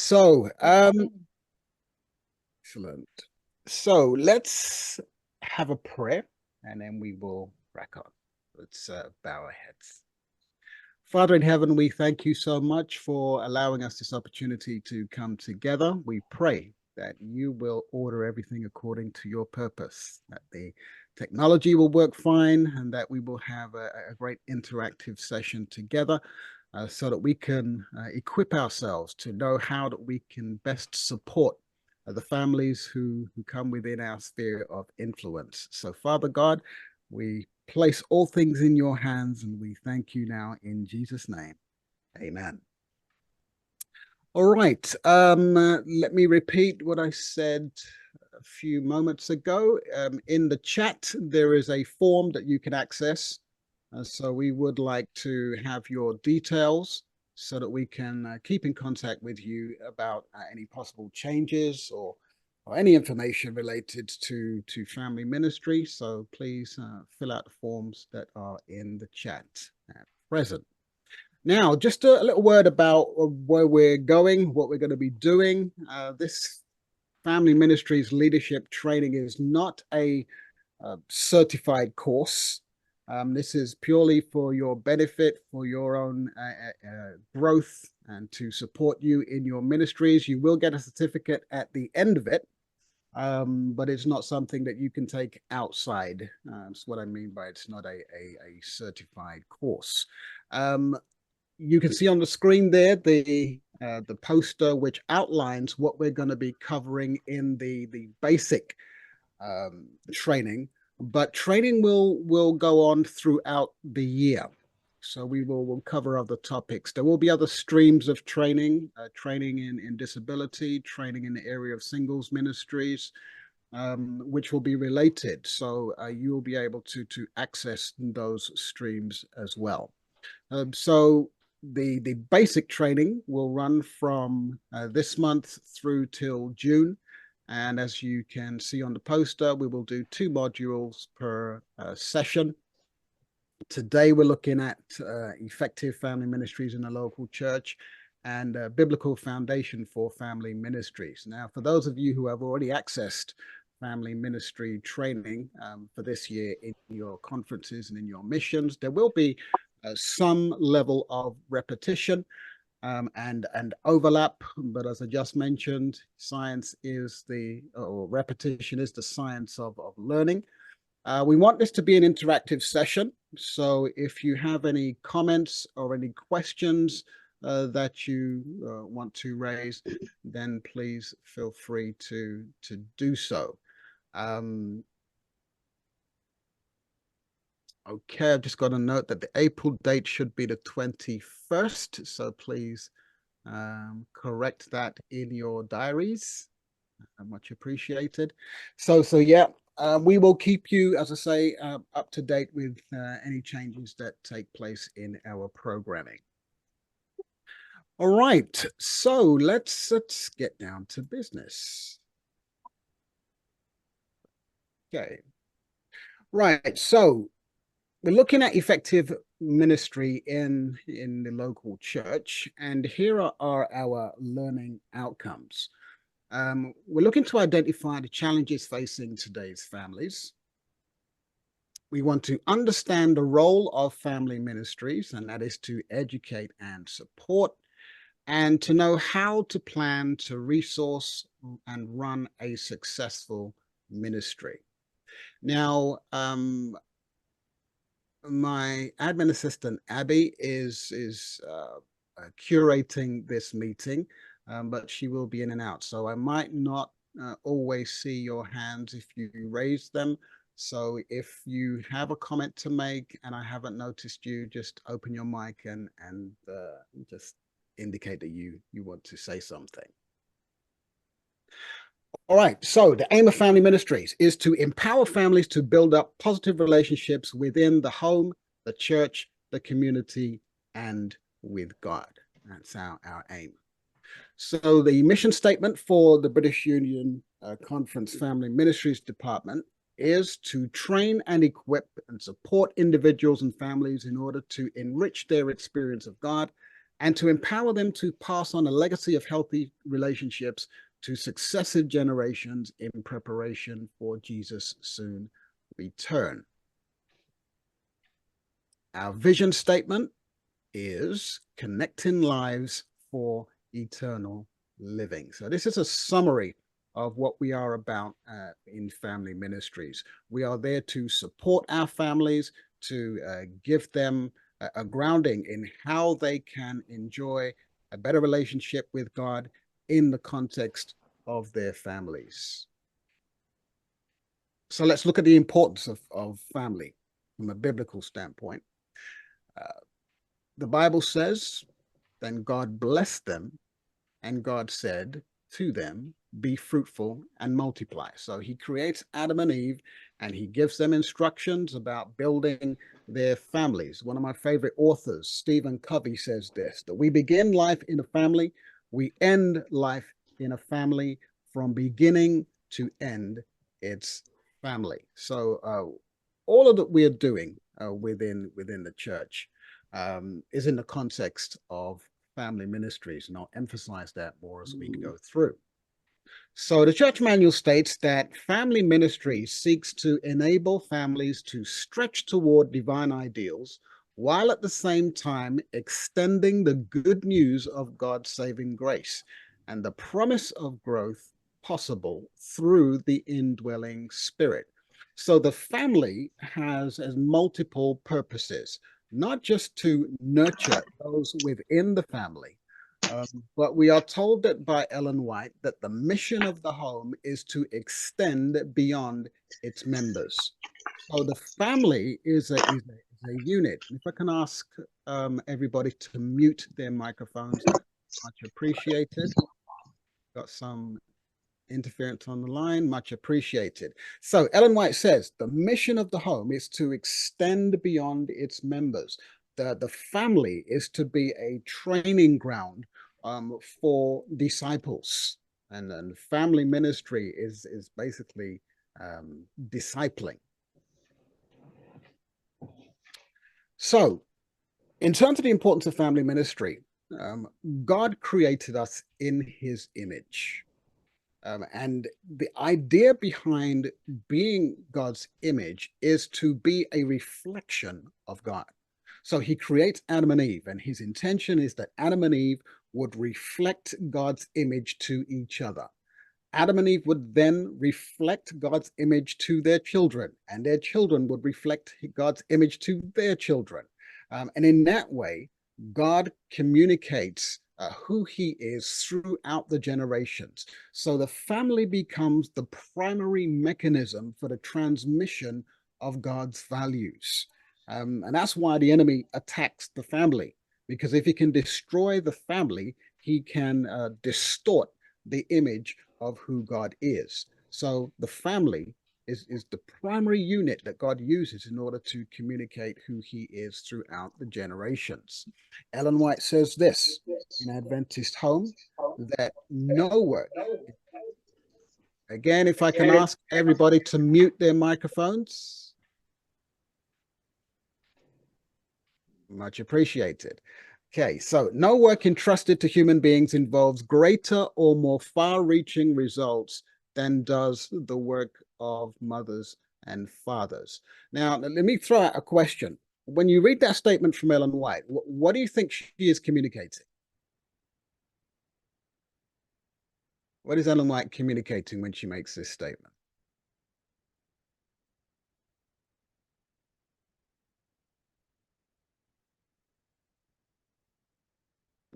So, excellent. So let's have a prayer and then we will crack on. Let's bow our heads. Father in heaven, we thank you so much for allowing us this opportunity to come together. We pray that you will order everything according to your purpose, that the technology will work fine, and that we will have a great interactive session together so that we can equip ourselves to know how that we can best support the families who come within our sphere of influence. So, Father God, we place all things in your hands and we thank you now in Jesus' name. Amen. All right. Let me repeat what I said a few moments ago. In the chat, there is a form that you can access. So we would like to have your details so that we can keep in contact with you about any possible changes or any information related to family ministry. So please fill out the forms that are in the chat at present. Now, just a little word about where we're going, what we're going to be doing. This Family Ministries leadership training is not a certified course. This is purely for your benefit, for your own growth, and to support you in your ministries. You will get a certificate at the end of it, but it's not something that you can take outside. That's what I mean by it's not a certified course. You can see on the screen there the poster which outlines what we're going to be covering in the basic training, but training will go on throughout the year. So we'll cover other topics. There will be other streams of training, training in disability, training in the area of singles ministries, which will be related. So you'll be able to access those streams as well. So the basic training will run from this month through till June. And as you can see on the poster, we will do 2 modules per session. Today, we're looking at effective family ministries in a local church and a biblical foundation for family ministries. Now, for those of you who have already accessed family ministry training for this year in your conferences and in your missions, there will be some level of repetition and overlap. But as I just mentioned, repetition is the science of learning. We want this to be an interactive session. So if you have any comments or any questions that you want to raise, then please feel free to do so. Okay, I've just got a note that the April date should be the 21st. So please correct that in your diaries. Much appreciated. So yeah, we will keep you, as I say, up to date with any changes that take place in our programming. All right, so let's get down to business. Okay, right. So we're looking at effective ministry in the local church, and here are our learning outcomes. We're looking to identify the challenges facing today's families. We want to understand the role of family ministries, and that is to educate and support, and to know how to plan to resource and run a successful ministry. Now, my admin assistant, Abby, is curating this meeting, but she will be in and out. So I might not always see your hands if you raise them. So if you have a comment to make and I haven't noticed you, just open your mic and just indicate that you want to say something. All right, so the aim of family ministries is to empower families to build up positive relationships within the home, the church, the community, and with God. That's our aim. So the mission statement for the British Union Conference Family Ministries Department is to train and equip and support individuals and families in order to enrich their experience of God and to empower them to pass on a legacy of healthy relationships to successive generations in preparation for Jesus' soon return. Our vision statement is connecting lives for eternal living. So this is a summary of what we are about in family ministries. We are there to support our families, to give them a grounding in how they can enjoy a better relationship with God in the context of their families. So let's look at the importance of family from a biblical standpoint. The Bible says, then God blessed them, and God said to them, be fruitful and multiply. So he creates Adam and Eve, and he gives them instructions about building their families. One of my favorite authors, Stephen Covey, says this, that we begin life in a family, we end life in a family, from beginning to end, it's family. So all of that we are doing within the church is in the context of family ministries, and I'll emphasize that more as we go through. So the church manual states that family ministry seeks to enable families to stretch toward divine ideals while at the same time extending the good news of God's saving grace and the promise of growth possible through the indwelling spirit. So the family has multiple purposes, not just to nurture those within the family, but we are told that by Ellen White that the mission of the home is to extend beyond its members. So the family is a unit. If I can ask everybody to mute their microphones, much appreciated. Got some interference on the line, much appreciated. So Ellen White says the mission of the home is to extend beyond its members. The family is to be a training ground for disciples, and family ministry is basically discipling. So in terms of the importance of family ministry, God created us in his image. And the idea behind being God's image is to be a reflection of God. So he creates Adam and Eve, and his intention is that Adam and Eve would reflect God's image to each other. Adam and Eve would then reflect God's image to their children, and their children would reflect God's image to their children. And in that way, God communicates who he is throughout the generations. So the family becomes the primary mechanism for the transmission of God's values. And that's why the enemy attacks the family, because if he can destroy the family, he can distort the image of who God is. So the family is the primary unit that God uses in order to communicate who he is throughout the generations. Ellen White says this in Adventist Home, that no work. Again, if I can ask everybody to mute their microphones. Much appreciated. Okay, so no work entrusted to human beings involves greater or more far-reaching results than does the work of mothers and fathers. Now, let me throw out a question. When you read that statement from Ellen White, what do you think she is communicating? What is Ellen White communicating when she makes this statement?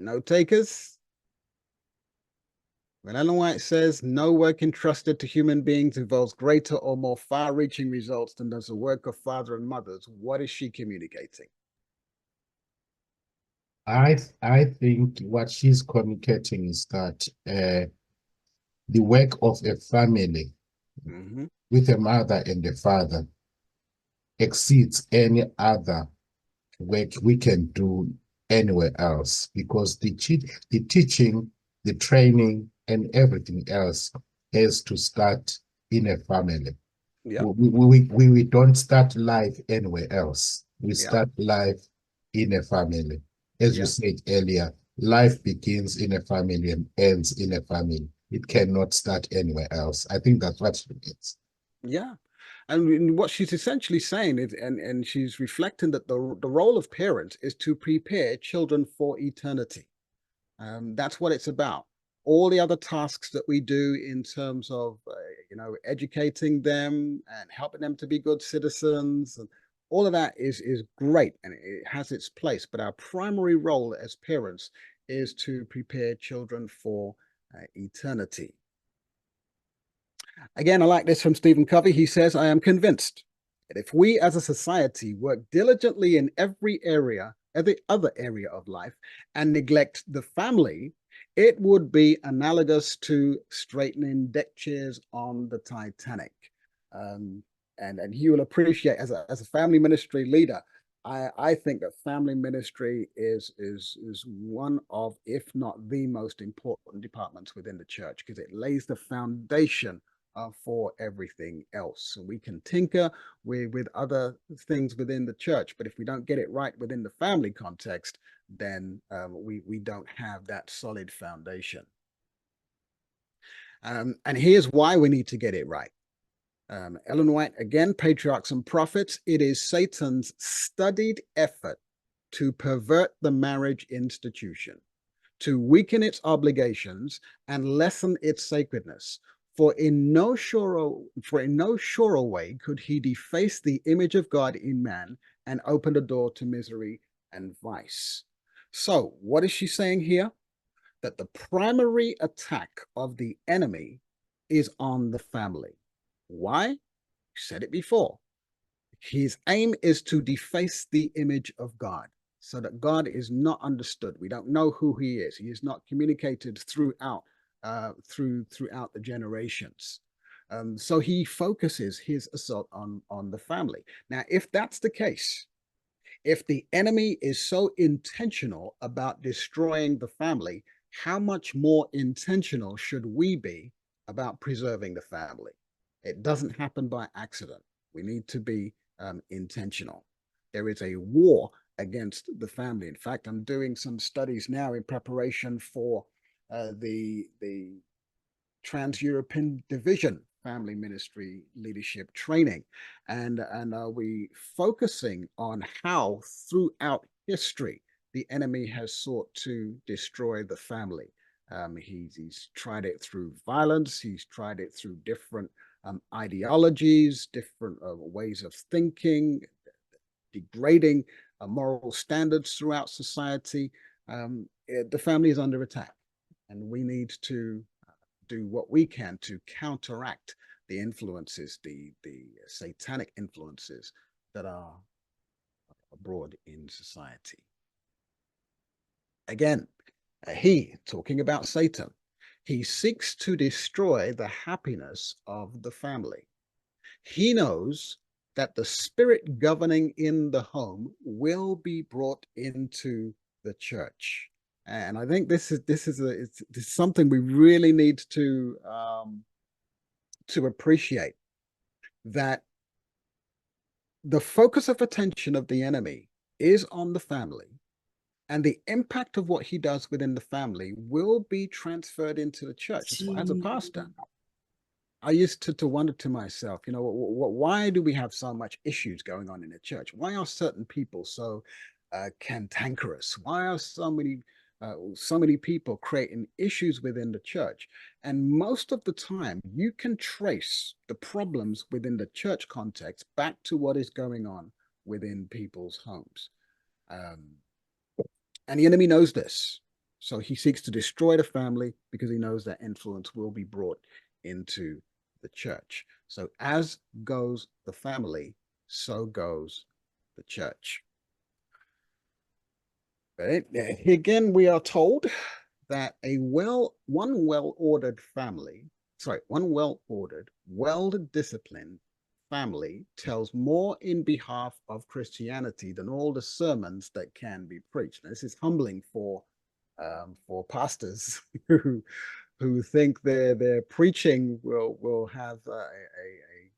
No takers? When Ellen White says no work entrusted to human beings involves greater or more far-reaching results than does the work of father and mothers, what is she communicating? I think what she's communicating is that the work of a family with a mother and a father exceeds any other work we can do anywhere else, because the teaching, the training, and everything else has to start in a family. Yeah. We don't start life anywhere else. We Yeah. start life in a family. As you Yeah. said earlier, life begins in a family and ends in a family. It cannot start anywhere else. I think that's what she gets. Yeah. And what she's essentially saying is, and she's reflecting that the role of parents is to prepare children for eternity. That's what it's about. All the other tasks that we do in terms of, educating them and helping them to be good citizens, and all of that is great and it has its place. But our primary role as parents is to prepare children for eternity. Again, I like this from Stephen Covey. He says, I am convinced that if we as a society work diligently in every other area of life, and neglect the family, it would be analogous to straightening deck chairs on the Titanic. And you will appreciate, as a family ministry leader, I think that family ministry is one of, if not the most important departments within the church, because it lays the foundation for everything else. So we can tinker with other things within the church, but if we don't get it right within the family context, then we don't have that solid foundation. And here's why we need to get it right. Ellen White, again, Patriarchs and Prophets, it is Satan's studied effort to pervert the marriage institution, to weaken its obligations and lessen its sacredness. For in no surer way could he deface the image of God in man and open the door to misery and vice. So, what is she saying here? That the primary attack of the enemy is on the family. Why? You said it before. His aim is to deface the image of God, so that God is not understood. We don't know who he is. He is not communicated throughout the generations. So he focuses his assault on the family. Now, if that's the case, if the enemy is so intentional about destroying the family, how much more intentional should we be about preserving the family? It doesn't happen by accident. We need to be intentional. There is a war against the family. In fact, I'm doing some studies now in preparation for the Trans-European Division Family Ministry Leadership Training, and are we focusing on how throughout history the enemy has sought to destroy the family. He's tried it through violence. He's tried it through different ideologies, different ways of thinking, degrading moral standards throughout society. The family is under attack, and we need to do what we can to counteract the influences, the satanic influences that are abroad in society. Again, he, talking about Satan, he seeks to destroy the happiness of the family. He knows that the spirit governing in the home will be brought into the church. And I think this is something we really need to appreciate, that the focus of attention of the enemy is on the family, and the impact of what he does within the family will be transferred into the church. As a pastor, I used to wonder to myself, why do we have so much issues going on in the church? Why are certain people so cantankerous? Why are so many people creating issues within the church? And most of the time, you can trace the problems within the church context back to what is going on within people's homes. And the enemy knows this. So he seeks to destroy the family because he knows that influence will be brought into the church. So as goes the family, so goes the church. Right? Again, we are told that one well-ordered, well-disciplined family tells more in behalf of Christianity than all the sermons that can be preached. Now, this is humbling for pastors who think their preaching will have a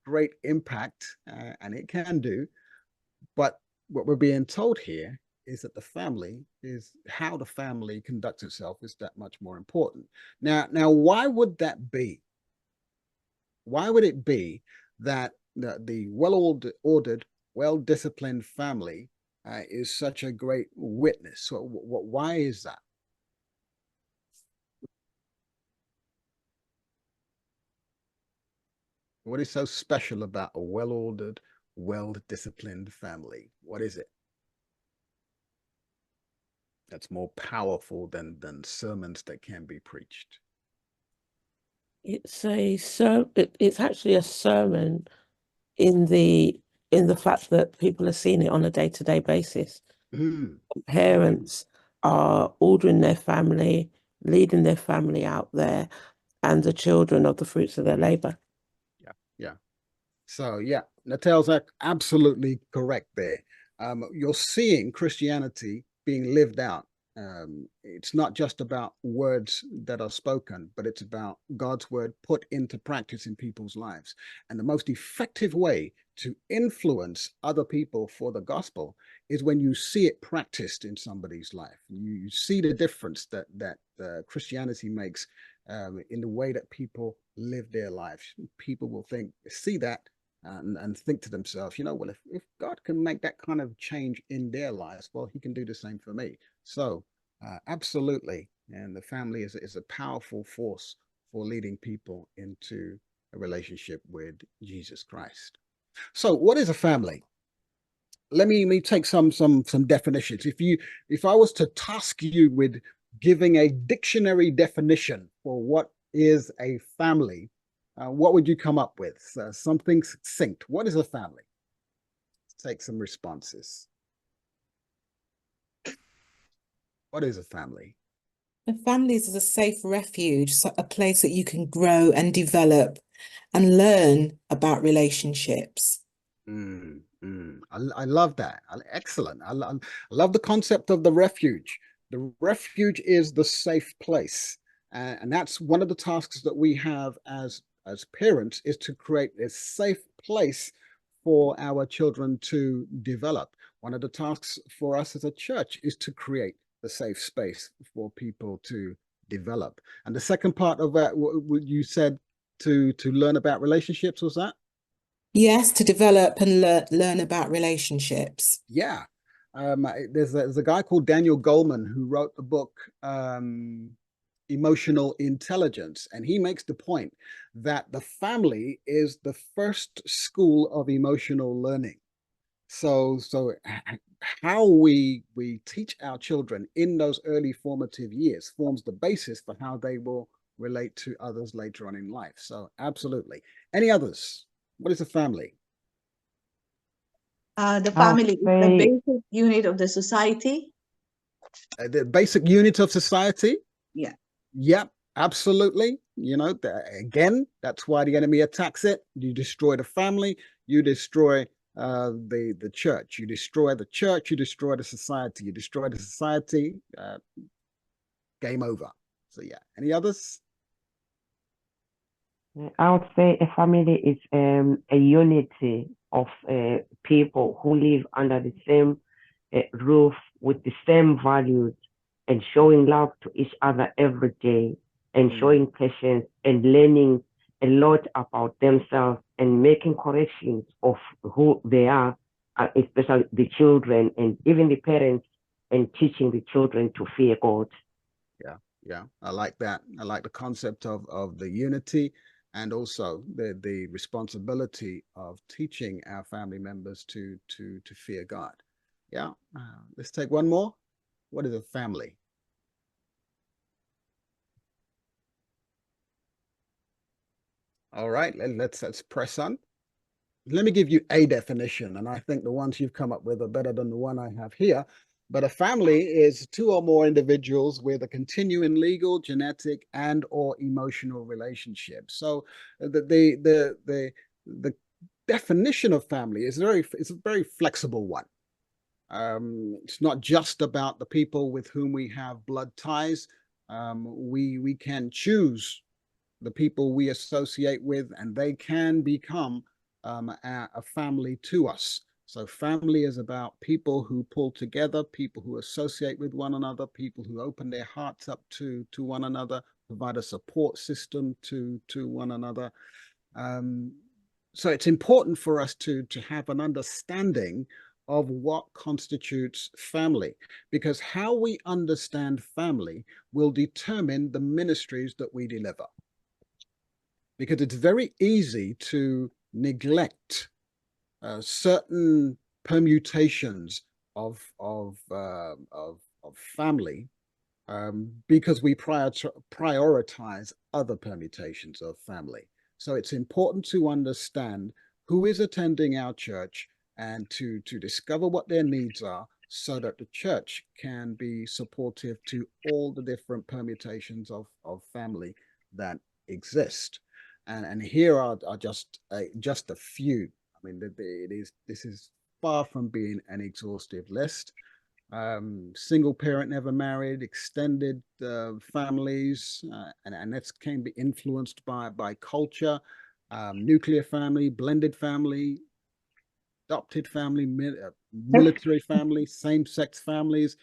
great impact, and it can do. But what we're being told here is that the family is how the family conducts itself is that much more important. Now, why would that be? Why would it be that the well-ordered, well-disciplined family is such a great witness? So, why is that? What is so special about a well-ordered, well-disciplined family? What is it that's more powerful than sermons that can be preached? It's it's actually a sermon in the fact that people are seeing it on a day-to-day basis. Parents are ordering their family, leading their family out there, and the children of the fruits of their labor. Yeah. So yeah, Nattel's absolutely correct there. You're seeing Christianity being lived out. It's not just about words that are spoken, but it's about God's word put into practice in people's lives. And the most effective way to influence other people for the gospel is when you see it practiced in somebody's life. You see the difference that Christianity makes in the way that people live their lives. People will see that and think to themselves, well, if God can make that kind of change in their lives, well, he can do the same for me. So absolutely. And the family is a powerful force for leading people into a relationship with Jesus Christ. So what is a family? Let me take some definitions. If I was to task you with giving a dictionary definition for what is a family, what would you come up with? Something succinct. What is a family? Let's take some responses. What is a family? A family is a safe refuge, so a place that you can grow and develop and learn about relationships. I love that. Excellent. I love the concept of the refuge. The refuge is the safe place. And that's one of the tasks that we have as parents, is to create a safe place for our children to develop. One of the tasks for us as a church is to create the safe space for people to develop. And the second part of that, what you said, to learn about relationships, was that? Yes, to develop and learn about relationships. Yeah. There's a guy called Daniel Goleman who wrote the book Emotional Intelligence, and he makes the point that the family is the first school of emotional learning. So how we teach our children in those early formative years forms the basis for how they will relate to others later on in life. So absolutely. Any others? What is a family? The family is the basic unit of the society. The basic unit of society? Yeah. Yep, absolutely. Again, that's why the enemy attacks it. You destroy the family, you destroy the church. You destroy the church, you destroy the society. You destroy the society, game over. So yeah. Any others? I would say a family is a unity of people who live under the same roof with the same values, and showing love to each other every day, and showing patience and learning a lot about themselves and making corrections of who they are, especially the children and even the parents, and teaching the children to fear God. Yeah, I like that. I like the concept of the unity, and also the responsibility of teaching our family members to fear God. Yeah. Let's take one more. What is a family? All right, let's press on. Let me give you a definition, and I think the ones you've come up with are better than the one I have here. But a family is two or more individuals with a continuing legal, genetic, and or emotional relationship. So the definition of family is a very flexible one. It's not just about the people with whom we have blood ties. We can choose the people we associate with, and they can become a family to us. So family is about people who pull together, people who associate with one another, people who open their hearts up to one another, provide a support system to one another. So it's important for us to have an understanding of what constitutes family, because how we understand family will determine the ministries that we deliver. Because it's very easy to neglect certain permutations of family because we prioritize other permutations of family. So it's important to understand who is attending our church and to discover what their needs are so that the church can be supportive to all the different permutations of family that exist. And here are just a few. I mean, this is far from being an exhaustive list. Single parent, never married, extended families, and that can be influenced by culture, nuclear family, blended family, adopted family, military family, same-sex families.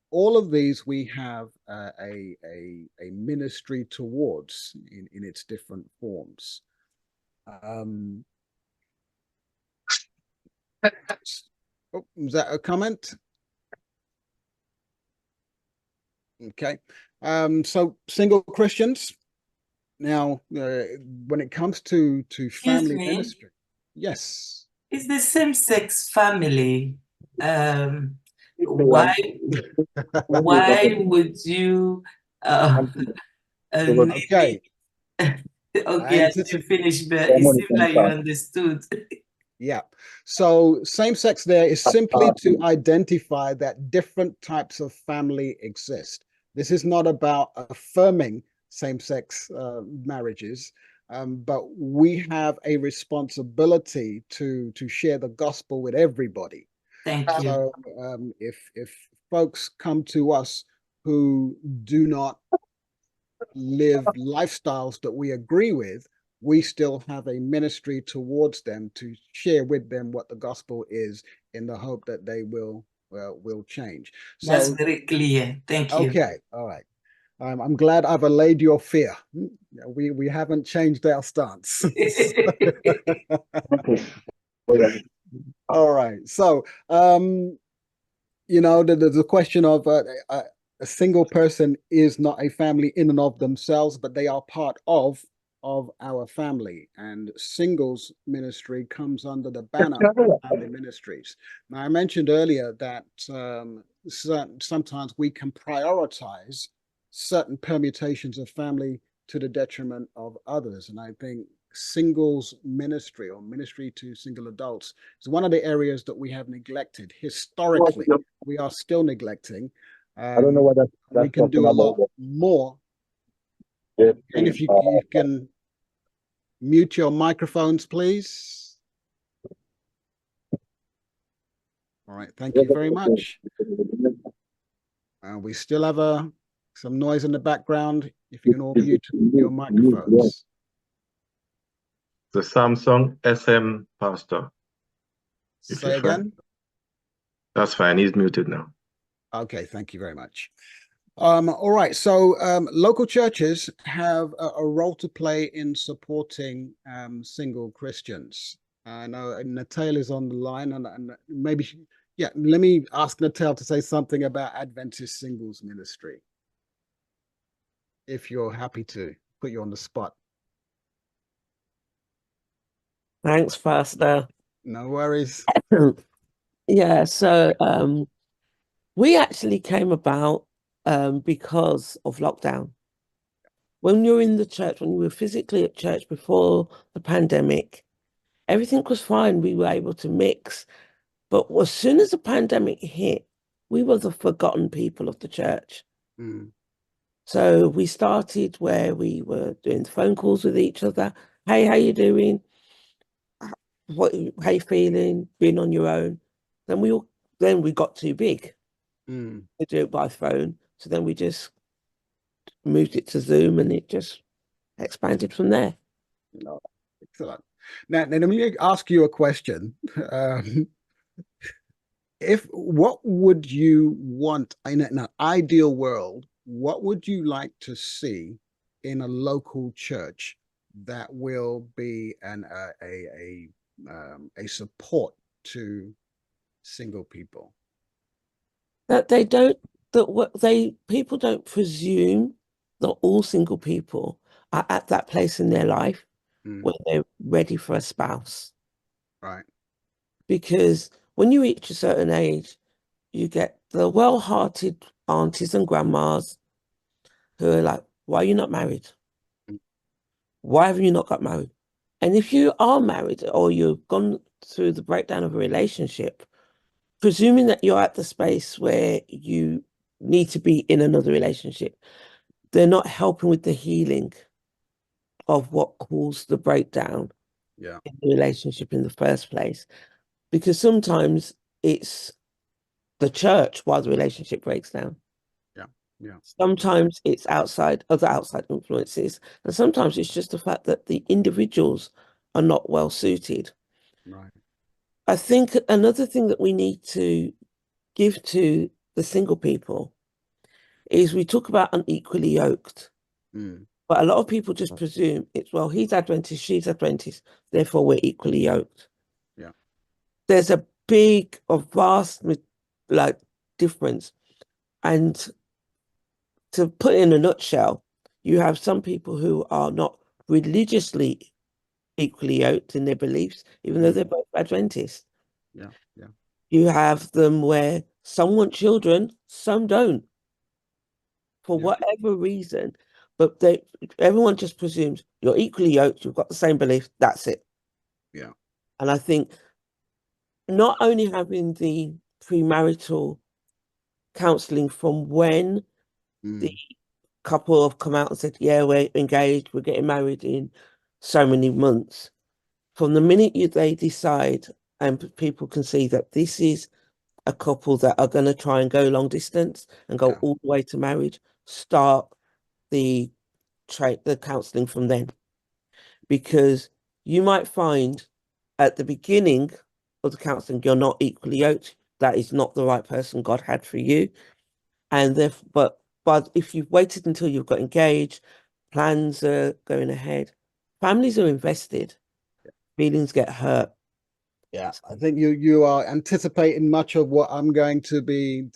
All of these we have a ministry towards in its different forms. Was that a comment? Okay. So single Christians. Now, when it comes to family ministry, yes. Is the same-sex family? Why would you? Okay. Okay, I didn't finish, but it seemed like you understood. Yeah. So same-sex there is simply to identify that different types of family exist. This is not about affirming same-sex marriages, but we have a responsibility to share the gospel with everybody. Thank you. So if folks come to us who do not live lifestyles that we agree with, we still have a ministry towards them to share with them what the gospel is in the hope that they will change. So that's very clear. Thank you. Okay, all right. I'm glad I've allayed your fear. We haven't changed our stance. All right. So there's a question of a single person is not a family in and of themselves, but they are part of our family, and singles ministry comes under the banner of family ministries. Now, I mentioned earlier that sometimes we can prioritize certain permutations of family to the detriment of others, and I think singles ministry or ministry to single adults is one of the areas that we have neglected historically. We are still neglecting. I don't know what that's we can do a lot more. Yeah. And if you can mute your microphones, please. All right, thank you very much. We still have some noise in the background. If you can all mute your microphones. The Samsung SM pastor. Say again? That's fine. He's muted now. Okay, thank you very much. All right, so local churches have a role to play in supporting single Christians. I know Natal is on the line, and maybe, let me ask Natal to say something about Adventist Singles Ministry, if you're happy to. Put you on the spot. Thanks, Pastor. No worries. Yeah, so we actually came about because of lockdown. When you were in the church, when you were physically at church before the pandemic, everything was fine. We were able to mix. But as soon as the pandemic hit, we were the forgotten people of the church. Mm. So we started where we were doing phone calls with each other. Hey, how you doing? How you feeling? Being on your own. Then we got too big to do it by phone. So then we just moved it to Zoom, and it just expanded from there. Excellent. Now let me ask you a question. what would you want in an ideal world? What would you like to see in a local church that will be a support to single people? That people don't presume that all single people are at that place in their life where they're ready for a spouse. Right. Because when you reach a certain age, you get the well-hearted aunties and grandmas who are like, why are you not married? Why have you not got married? And if you are married or you've gone through the breakdown of a relationship, presuming that you're at the space where you need to be in another relationship, they're not helping with the healing of what caused the breakdown in the relationship in the first place. Because sometimes it's the church why the relationship breaks down. Yeah. Sometimes it's outside influences, and sometimes it's just the fact that the individuals are not well suited. Right. I think another thing that we need to give to the single people is we talk about unequally yoked, but a lot of people just presume it's, well, he's Adventist, she's Adventist, therefore we're equally yoked. Yeah. There's a vast difference. And to put it in a nutshell, you have some people who are not religiously equally yoked in their beliefs, even though they're both Adventists. Yeah. You have them where some want children, some don't, for whatever reason. But everyone just presumes you're equally yoked, you've got the same belief, that's it. Yeah. And I think not only having the premarital counselling from when the couple have come out and said, yeah, we're engaged, we're getting married in so many months. From the minute they decide and people can see that this is a couple that are going to try and go long distance and go all the way to marriage, start the counselling from then. Because you might find at the beginning of the counselling, you're not equally yoked. That is not the right person God had for you. And therefore, but if you've waited until you've got engaged, plans are going ahead, families are invested, feelings get hurt. Yeah, I think you are anticipating much of what I'm going to be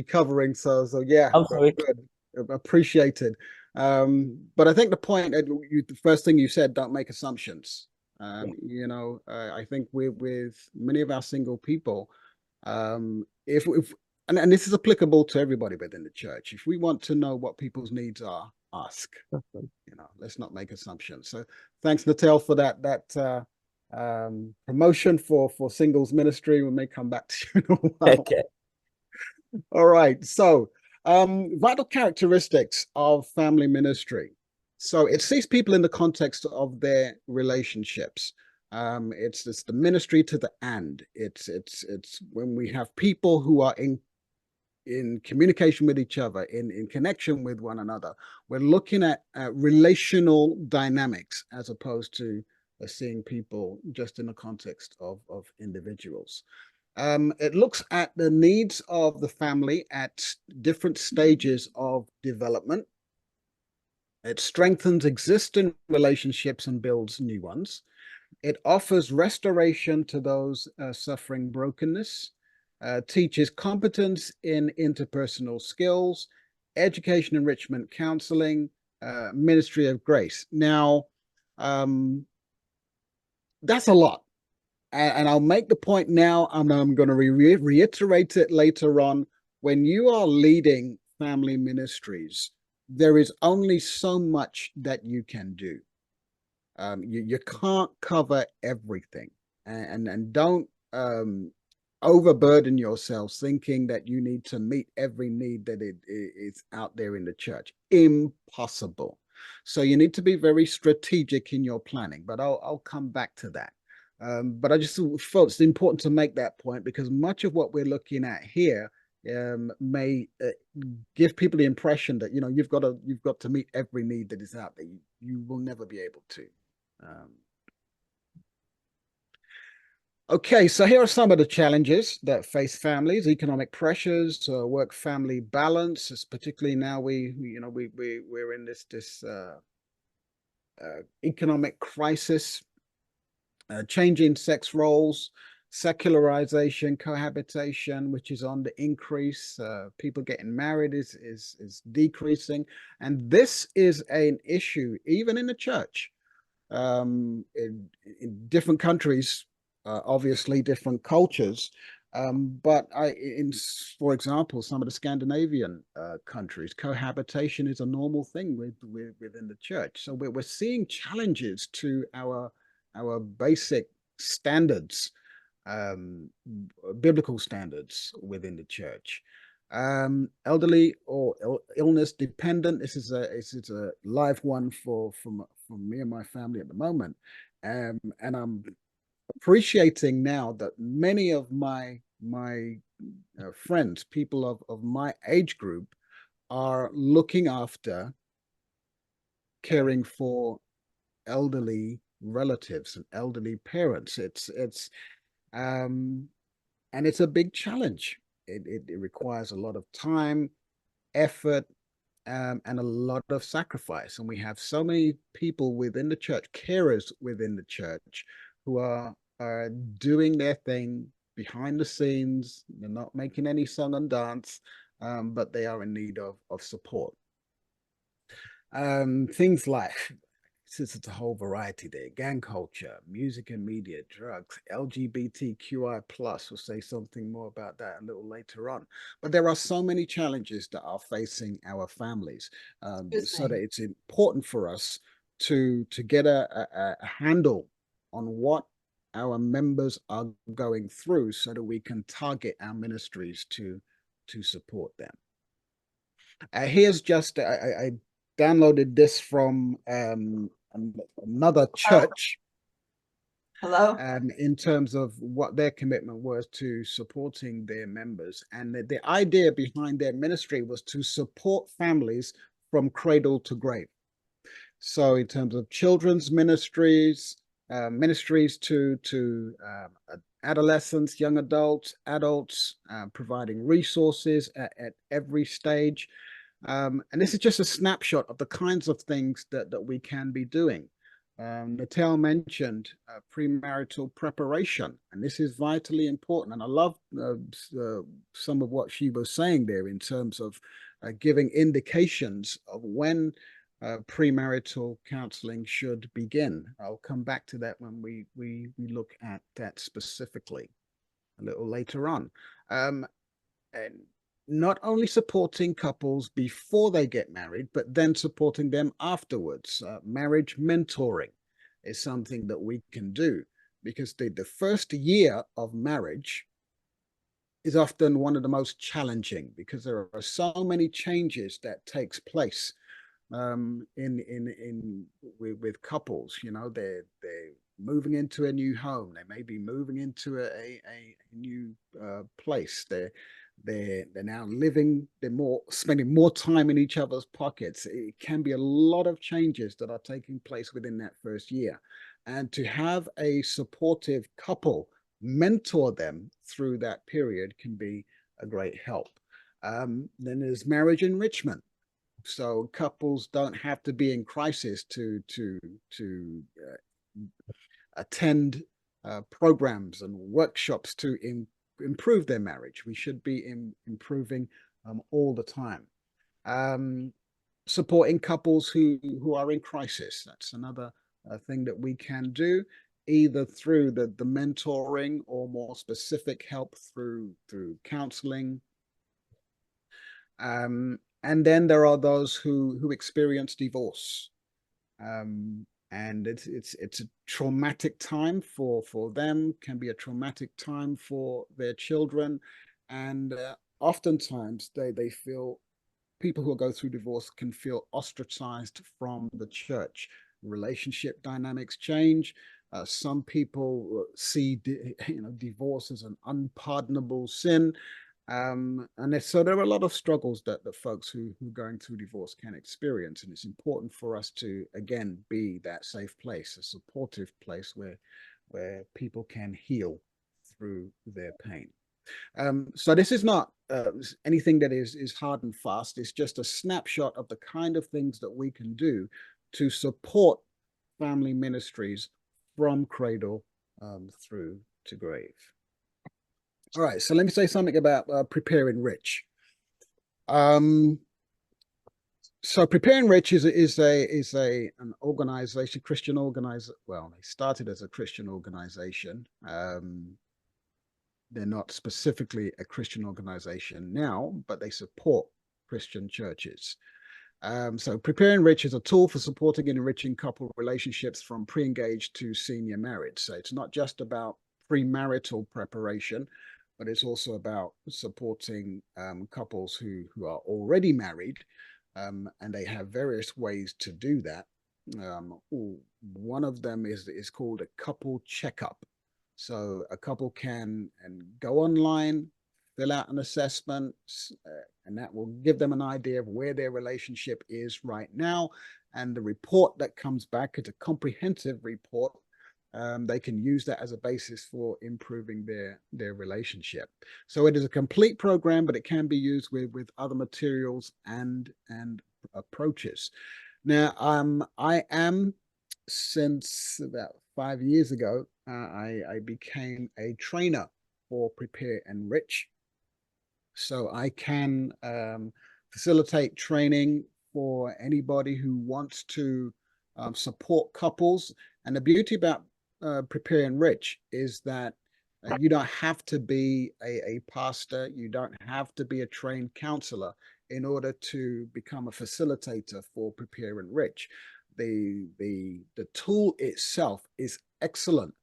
covering. So yeah, good, appreciated. But I think the point that the first thing you said, don't make assumptions. I think with many of our single people, if and this is applicable to everybody within the church, if we want to know what people's needs are, ask. Let's not make assumptions. So thanks, Natal, for that promotion for singles ministry. We may come back to you in a while. Okay. All right. So vital characteristics of family ministry. So it sees people in the context of their relationships. It's the ministry to the end. It's when we have people who are in communication with each other, in connection with one another. We're looking at relational dynamics as opposed to seeing people just in the context of individuals. It looks at the needs of the family at different stages of development. It strengthens existing relationships and builds new ones. It offers restoration to those suffering brokenness. Teaches competence in interpersonal skills, education, enrichment, counseling, ministry of grace. Now, that's a lot. And I'll make the point now, and I'm going to reiterate it later on. When you are leading family ministries, there is only so much that you can do. You can't cover everything, and don't overburden yourselves thinking that you need to meet every need that is out there in the church. Impossible. So you need to be very strategic in your planning, but I'll come back to that. But I just felt it's important to make that point because much of what we're looking at here may give people the impression that you've got to meet every need that is out there. You will never be able to. Okay, so here are some of the challenges that face families: economic pressures, work-family balance. It's particularly now we're in this economic crisis, changing sex roles, secularization, cohabitation, which is on the increase. People getting married is decreasing, and this is an issue even in the church. In different countries, obviously different cultures. But for example, some of the Scandinavian countries, cohabitation is a normal thing within the church. So we're seeing challenges to our basic standards, biblical standards within the church. Elderly or illness dependent. This is a live one for me and my family at the moment, and I'm appreciating now that many of my friends, people of my age group, are looking after, caring for elderly relatives and elderly parents. And it's a big challenge. It requires a lot of time, effort, and a lot of sacrifice. And we have so many people within the church, carers within the church, who are doing their thing behind the scenes. They're not making any song and dance, but they are in need of support. Things like, since it's a whole variety there: gang culture, music and media, drugs, LGBTQI+. We'll say something more about that a little later on. But there are so many challenges that are facing our families, so that it's important for us to get a handle on what our members are going through, so that we can target our ministries to support them. Here's just I downloaded this from another church. Hello. In terms of what their commitment was to supporting their members, and the idea behind their ministry was to support families from cradle to grave. So in terms of children's ministries, ministries to adolescents, young adults, providing resources at every stage. And this is just a snapshot of the kinds of things that we can be doing. Natal mentioned premarital preparation, and this is vitally important. And I love some of what she was saying there in terms of giving indications of when premarital counseling should begin. I'll come back to that when we look at that specifically a little later on. And not only supporting couples before they get married, but then supporting them afterwards. Marriage mentoring is something that we can do, because the first year of marriage is often one of the most challenging, because there are so many changes that takes place with couples. You know, they're moving into a new home. They may be moving into a new place. They're now living. They're spending more time in each other's pockets. It can be a lot of changes that are taking place within that first year, and to have a supportive couple mentor them through that period can be a great help. Then there's marriage enrichment. So couples don't have to be in crisis to attend programs and workshops to improve their marriage. We should be improving all the time. Supporting couples who are in crisis. That's another thing that we can do, either through the mentoring or more specific help through counseling. And then there are those who experience divorce. And it's a traumatic time for them, can be a traumatic time for their children. And oftentimes they feel, people who go through divorce can feel ostracized from the church. Relationship dynamics change. Some people see divorce as an unpardonable sin. And so there are a lot of struggles that folks who are going through divorce can experience. And it's important for us to, again, be that safe place, a supportive place where people can heal through their pain. So this is not anything that is hard and fast. It's just a snapshot of the kind of things that we can do to support family ministries from cradle through to grave. All right, so let me say something about Preparing Rich. So Preparing Rich is an organization, Christian organization. Well, they started as a Christian organization. They're not specifically a Christian organization now, but they support Christian churches. So Preparing Rich is a tool for supporting and enriching couple relationships from pre-engaged to senior marriage. So it's not just about premarital preparation, but it's also about supporting couples who are already married, and they have various ways to do that. One of them is called a couple checkup. So a couple can go online, fill out an assessment, and that will give them an idea of where their relationship is right now. And the report that comes back is a comprehensive report. They can use that as a basis for improving their relationship. So it is a complete program, but it can be used with other materials and approaches. Now, I am, since about 5 years ago, I became a trainer for Prepare and Rich. So I can facilitate training for anybody who wants to support couples. And the beauty about Prepare and Rich is that you don't have to be a pastor. You don't have to be a trained counselor in order to become a facilitator for Prepare and Rich. The tool itself is excellent.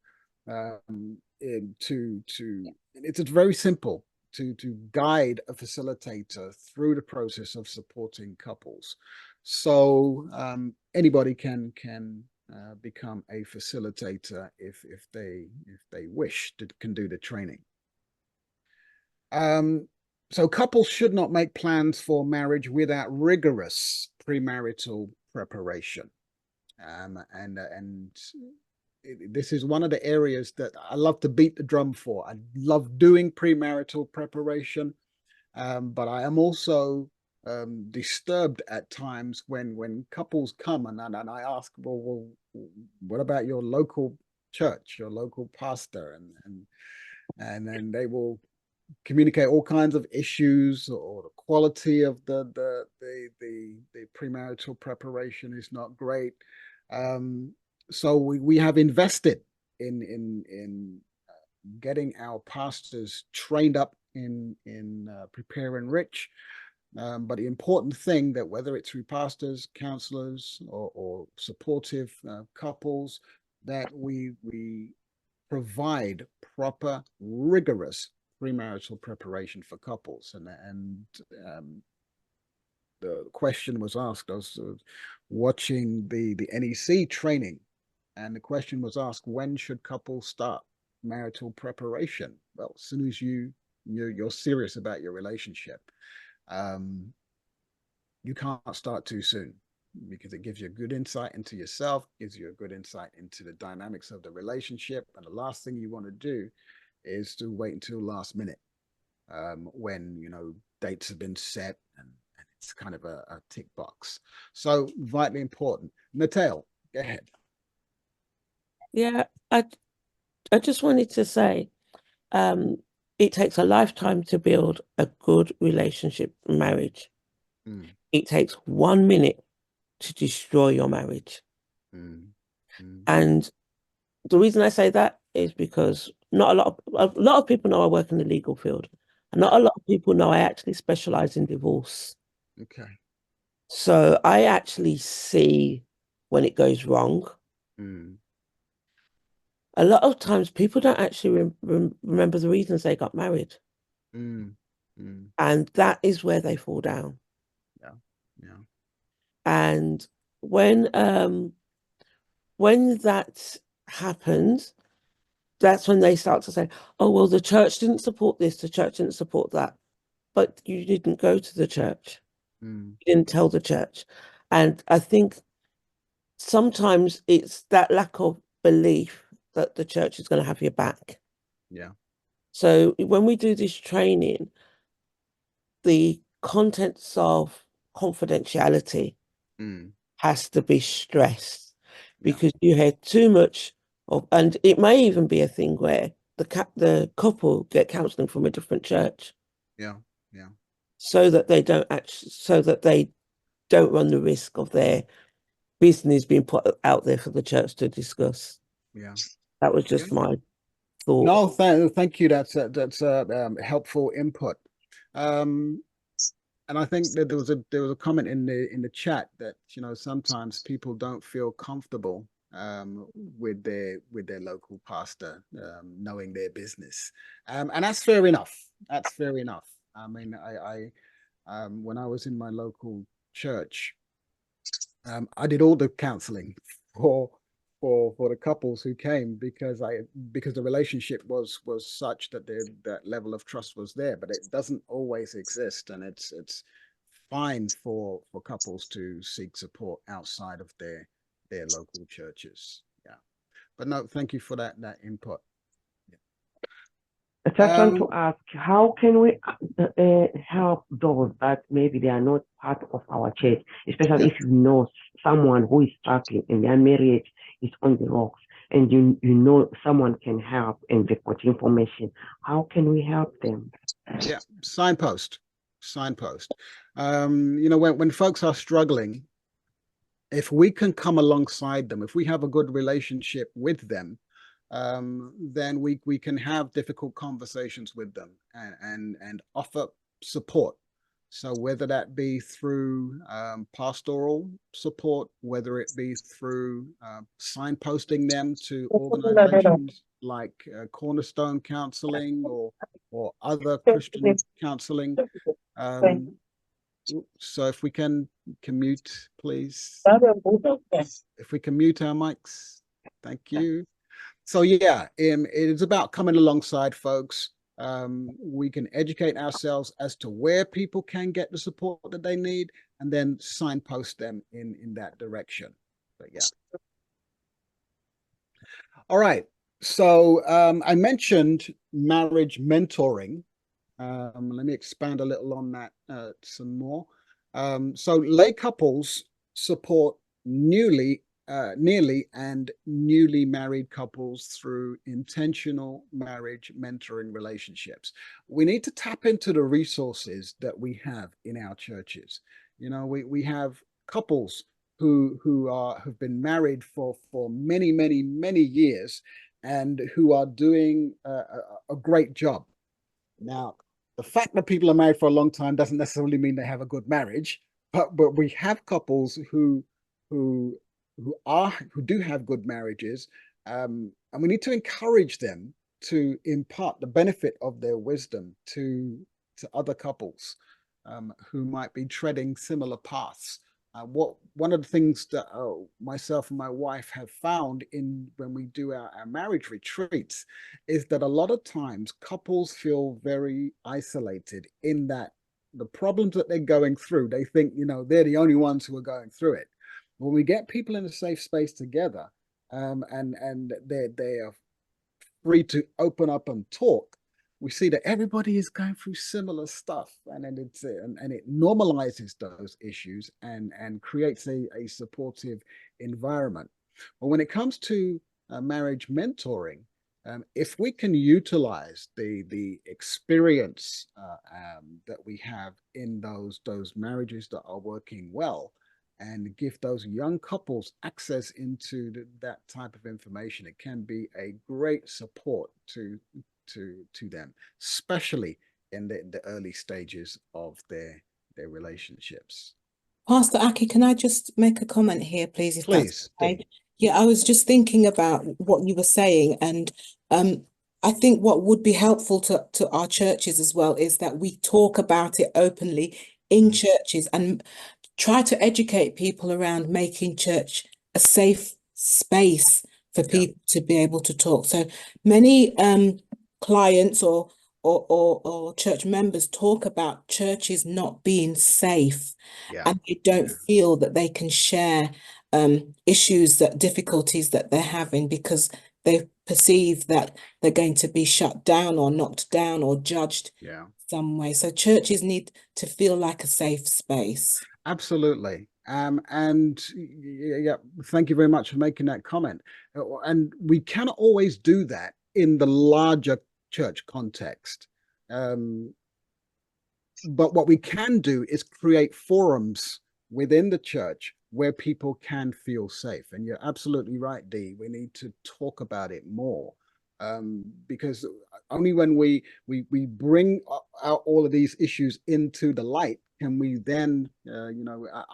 It's very simple to guide a facilitator through the process of supporting couples. So anybody can become a facilitator if they wish can do the training. So couples should not make plans for marriage without rigorous premarital preparation. This is one of the areas that I love to beat the drum for. I love doing premarital preparation, but I am also disturbed at times when couples come and I ask, well, what about your local church, your local pastor, and then they will communicate all kinds of issues, or the quality of the premarital preparation is not great. So we have invested in getting our pastors trained up in Prepare and Rich. But the important thing that whether it's through pastors, counselors, or supportive couples, that we provide proper, rigorous premarital preparation for couples. And the question was asked, I was watching the NEC training, and the question was asked, when should couples start marital preparation? Well, as soon as you're serious about your relationship. You can't start too soon, because it gives you a good insight into yourself, gives you a good insight into the dynamics of the relationship. And the last thing you want to do is to wait until last minute, when dates have been set and it's kind of a tick box. So vitally important. Mateo, go ahead. Yeah, I just wanted to say, it takes a lifetime to build a good relationship, marriage. It takes 1 minute to destroy your marriage. And the reason I say that is because a lot of people know I work in the legal field, and not a lot of people know I actually specialize in divorce. Okay. So I actually see when it goes wrong. A lot of times people don't actually remember the reasons they got married. And that is where they fall down. Yeah. And when that happens, that's when they start to say, oh, well, the church didn't support this, the church didn't support that. But you didn't go to the church. You didn't tell the church. And I think sometimes it's that lack of belief that the church is going to have your back. Yeah. So when we do this training, the contents of confidentiality has to be stressed, because you had too much of, and it may even be a thing where the couple get counseling from a different church. Yeah. So that they don't run the risk of their business being put out there for the church to discuss. Yeah. That was just my thought. No, thank you. That's helpful input. And I think that there was a comment in the chat that, you know, sometimes people don't feel comfortable with their local pastor knowing their business, and that's fair enough. That's fair enough. I mean, I when I was in my local church, I did all the counseling for the couples who came, because the relationship was such that that level of trust was there, but it doesn't always exist, and it's fine for couples to seek support outside of their local churches. Yeah, but no, thank you for that input. I just want to ask, how can we help those that maybe they are not part of our church, especially if you know someone who is struggling and their marriage is on the rocks, and you know someone can help and they've got information? How can we help them? Yeah, signpost. You know, when folks are struggling, if we can come alongside them, if we have a good relationship with them, then we can have difficult conversations with them and offer support. So whether that be through pastoral support, whether it be through signposting them to organizations like Cornerstone Counseling or other Christian counseling. So if we can mute, please. If we can mute our mics, thank you. So yeah, it is about coming alongside folks. We can educate ourselves as to where people can get the support that they need, and then signpost them in that direction. But yeah. All right. So I mentioned marriage mentoring. Let me expand a little on that some more. So lay couples support nearly and newly married couples through intentional marriage mentoring relationships. We need to tap into the resources that we have in our churches. You know, we have couples who have been married for many years, and who are doing a great job. Now, the fact that people are married for a long time doesn't necessarily mean they have a good marriage, but we have couples who do have good marriages, and we need to encourage them to impart the benefit of their wisdom to other couples who might be treading similar paths. One of the things that myself and my wife have found when we do our marriage retreats is that a lot of times couples feel very isolated in that the problems that they're going through, they think, you know, they're the only ones who are going through it. When we get people in a safe space together, and they are free to open up and talk, we see that everybody is going through similar stuff, and then it normalizes those issues and creates a supportive environment. But when it comes to marriage mentoring, if we can utilize the experience that we have in those marriages that are working well, and give those young couples access into that type of information, it can be a great support to them, especially in the early stages of their relationships. Pastor Aki, can I just make a comment here, please? If please. That's okay? Yeah, I was just thinking about what you were saying, and I think what would be helpful to our churches as well is that we talk about it openly in churches and try to educate people around making church a safe space for people to be able to talk. So many clients or church members talk about churches not being safe, and they don't feel that they can share difficulties that they're having, because they perceive that they're going to be shut down or knocked down or judged some way. So churches need to feel like a safe space. Absolutely. And yeah, thank you very much for making that comment. And we cannot always do that in the larger church context. But what we can do is create forums within the church where people can feel safe. And you're absolutely right, Dee. We need to talk about it more, because only when we bring out all of these issues into the light can we then,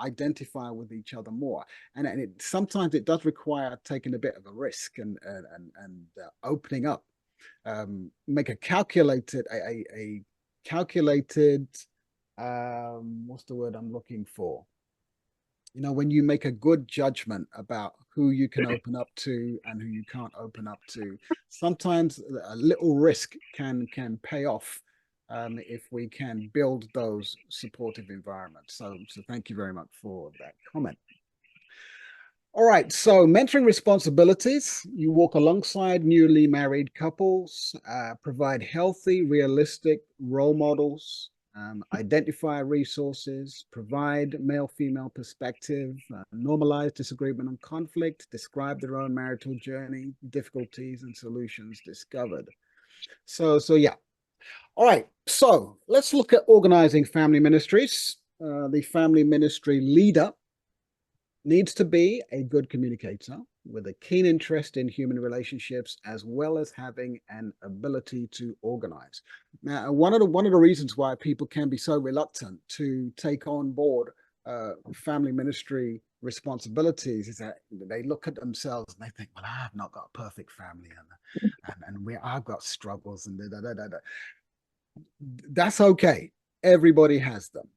identify with each other more. And sometimes it does require taking a bit of a risk and opening up. Make a calculated, what's the word I'm looking for? When you make a good judgment about who you can open up to and who you can't open up to, sometimes a little risk can pay off if we can build those supportive environments. So thank you very much for that comment. All right, so mentoring responsibilities. You walk alongside newly married couples, provide healthy, realistic role models, identify resources, provide male-female perspective, normalize disagreement and conflict, describe their own marital journey, difficulties and solutions discovered. So yeah. All right, so let's look at organizing family ministries. The family ministry leader needs to be a good communicator with a keen interest in human relationships, as well as having an ability to organize. Now, one of the reasons why people can be so reluctant to take on board family ministry responsibilities is that they look at themselves and they think, well, I've not got a perfect family, and I've got struggles, and That's okay. Everybody has them.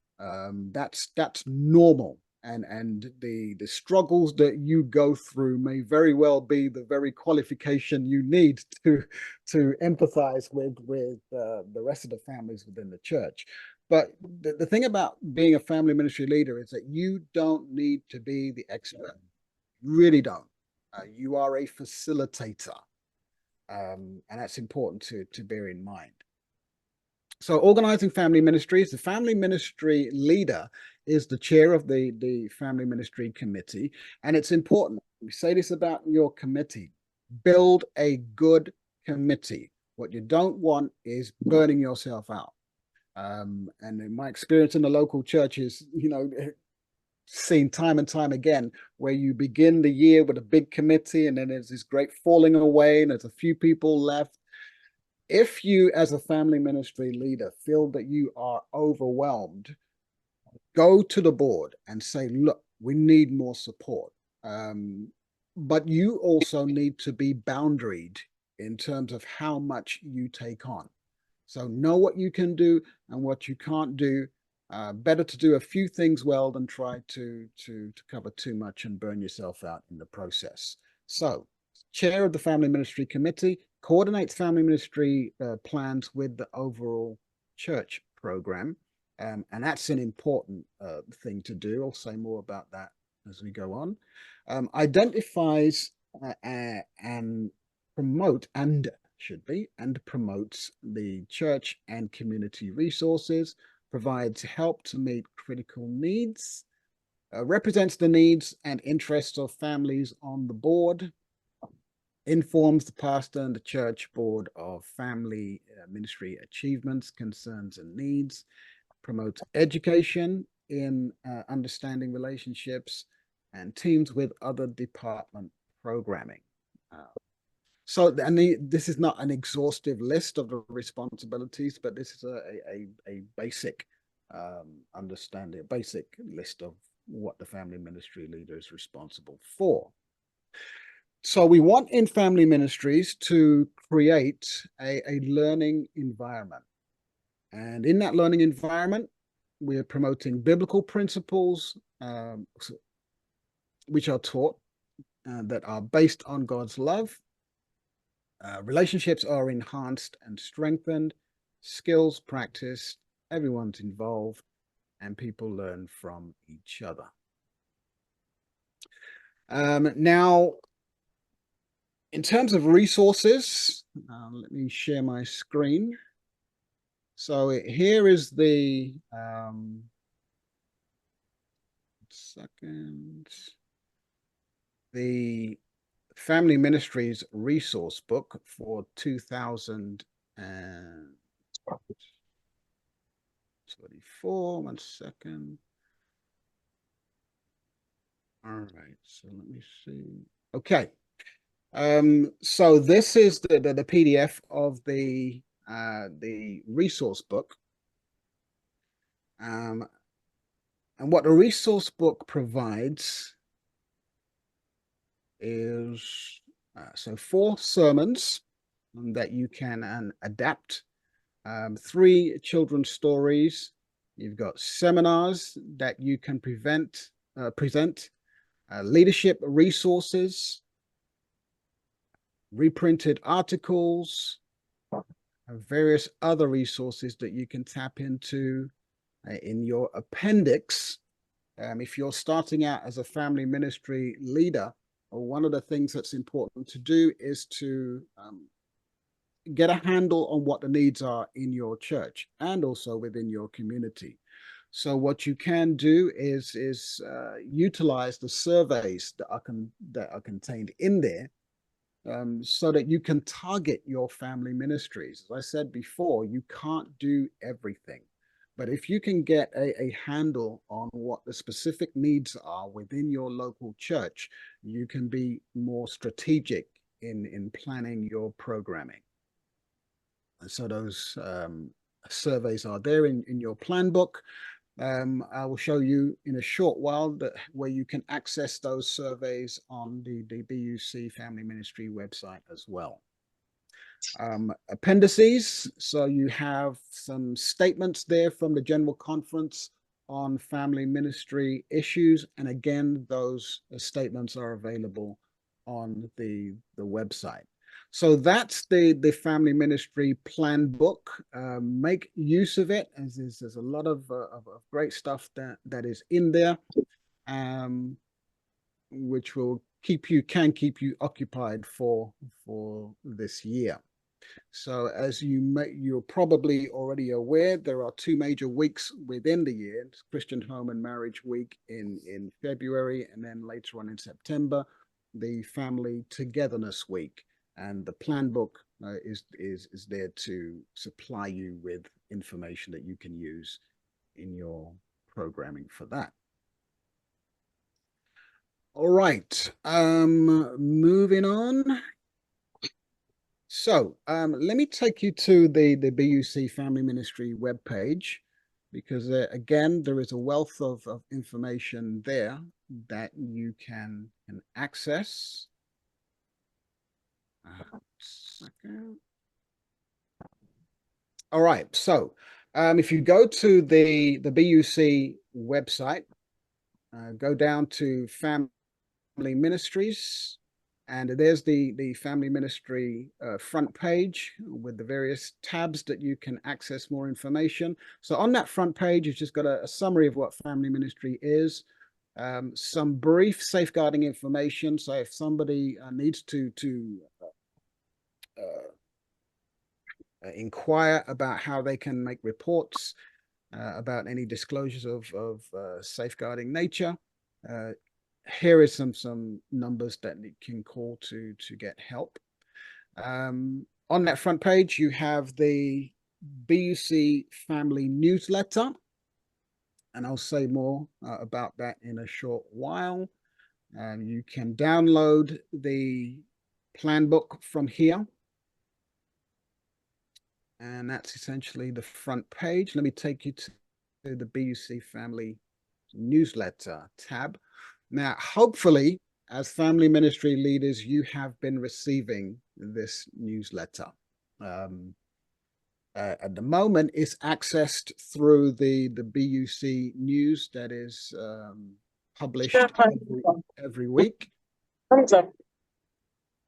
That's normal. And the struggles that you go through may very well be the very qualification you need to empathize with the rest of the families within the church. But the thing about being a family ministry leader is that you don't need to be the expert. You really don't. You are a facilitator, and that's important to bear in mind. So organizing family ministries, the family ministry leader is the chair of the family ministry committee. And it's important, we say this about your committee, build a good committee. What you don't want is burning yourself out. And in my experience in the local churches, seen time and time again, where you begin the year with a big committee and then there's this great falling away and there's a few people left. If you, as a family ministry leader, feel that you are overwhelmed, go to the board and say, look, we need more support. But you also need to be boundaried in terms of how much you take on. So know what you can do and what you can't do. Better to do a few things well than try to cover too much and burn yourself out in the process. So, chair of the family ministry committee coordinates family ministry plans with the overall church program. And that's an important thing to do. I'll say more about that as we go on. Identifies and promotes the church and community resources, provides help to meet critical needs, represents the needs and interests of families on the board, informs the pastor and the church board of family ministry achievements, concerns, and needs, promotes education in understanding relationships, and teams with other department programming. This is not an exhaustive list of the responsibilities, but this is a basic understanding, a basic list of what the family ministry leader is responsible for. So we want in family ministries to create a learning environment. And in that learning environment, we're promoting biblical principles which are taught that are based on God's love. Relationships are enhanced and strengthened, skills practiced, everyone's involved, and people learn from each other. Now, In terms of resources, let me share my screen. So here is the the Family Ministries resource book for 2024. 1 second. All right, so let me see. Okay. So this is the PDF of the resource book. And what the resource book provides is so 4 sermons that you can adapt, 3 children's stories. You've got seminars that you can present, leadership resources, reprinted articles, various other resources that you can tap into in your appendix. If you're starting out as a family ministry leader, one of the things that's important to do is to get a handle on what the needs are in your church and also within your community. So what you can do is utilize the surveys that are contained in there, so that you can target your family ministries. As I said before, you can't do everything, but if you can get a handle on what the specific needs are within your local church, you can be more strategic in planning your programming. And so those surveys are there in your plan book. I will show you in a short while where you can access those surveys on the BUC Family Ministry website as well. Appendices, so you have some statements there from the General Conference on family ministry issues, and again, those statements are available on the website. So that's the family ministry plan book. Make use of it, as there's a lot of great stuff that is in there, which will keep you occupied for this year. So as you're probably already aware, there are 2 major weeks within the year: it's Christian Home and Marriage Week in February, and then later on in September, the Family Togetherness Week. And the plan book is there to supply you with information that you can use in your programming for that. All right, moving on. So let me take you to the BUC Family Ministry webpage, because again, there is a wealth of information there that you can access. All right, so if you go to the BUC website, go down to Family Ministries, and there's the Family Ministry front page with the various tabs that you can access more information. So on that front page, you've just got a summary of what family ministry is, some brief safeguarding information. So if somebody needs to inquire about how they can make reports about any disclosures of safeguarding nature, here is some numbers that you can call to get help. On that front page, you have the BUC Family Newsletter, and I'll say more about that in a short while. You can download the plan book from here, and that's essentially the front page. Let me take you to the BUC Family Newsletter tab. Now, hopefully, as family ministry leaders, you have been receiving this newsletter. At the moment, it's accessed through the BUC news that is published every week.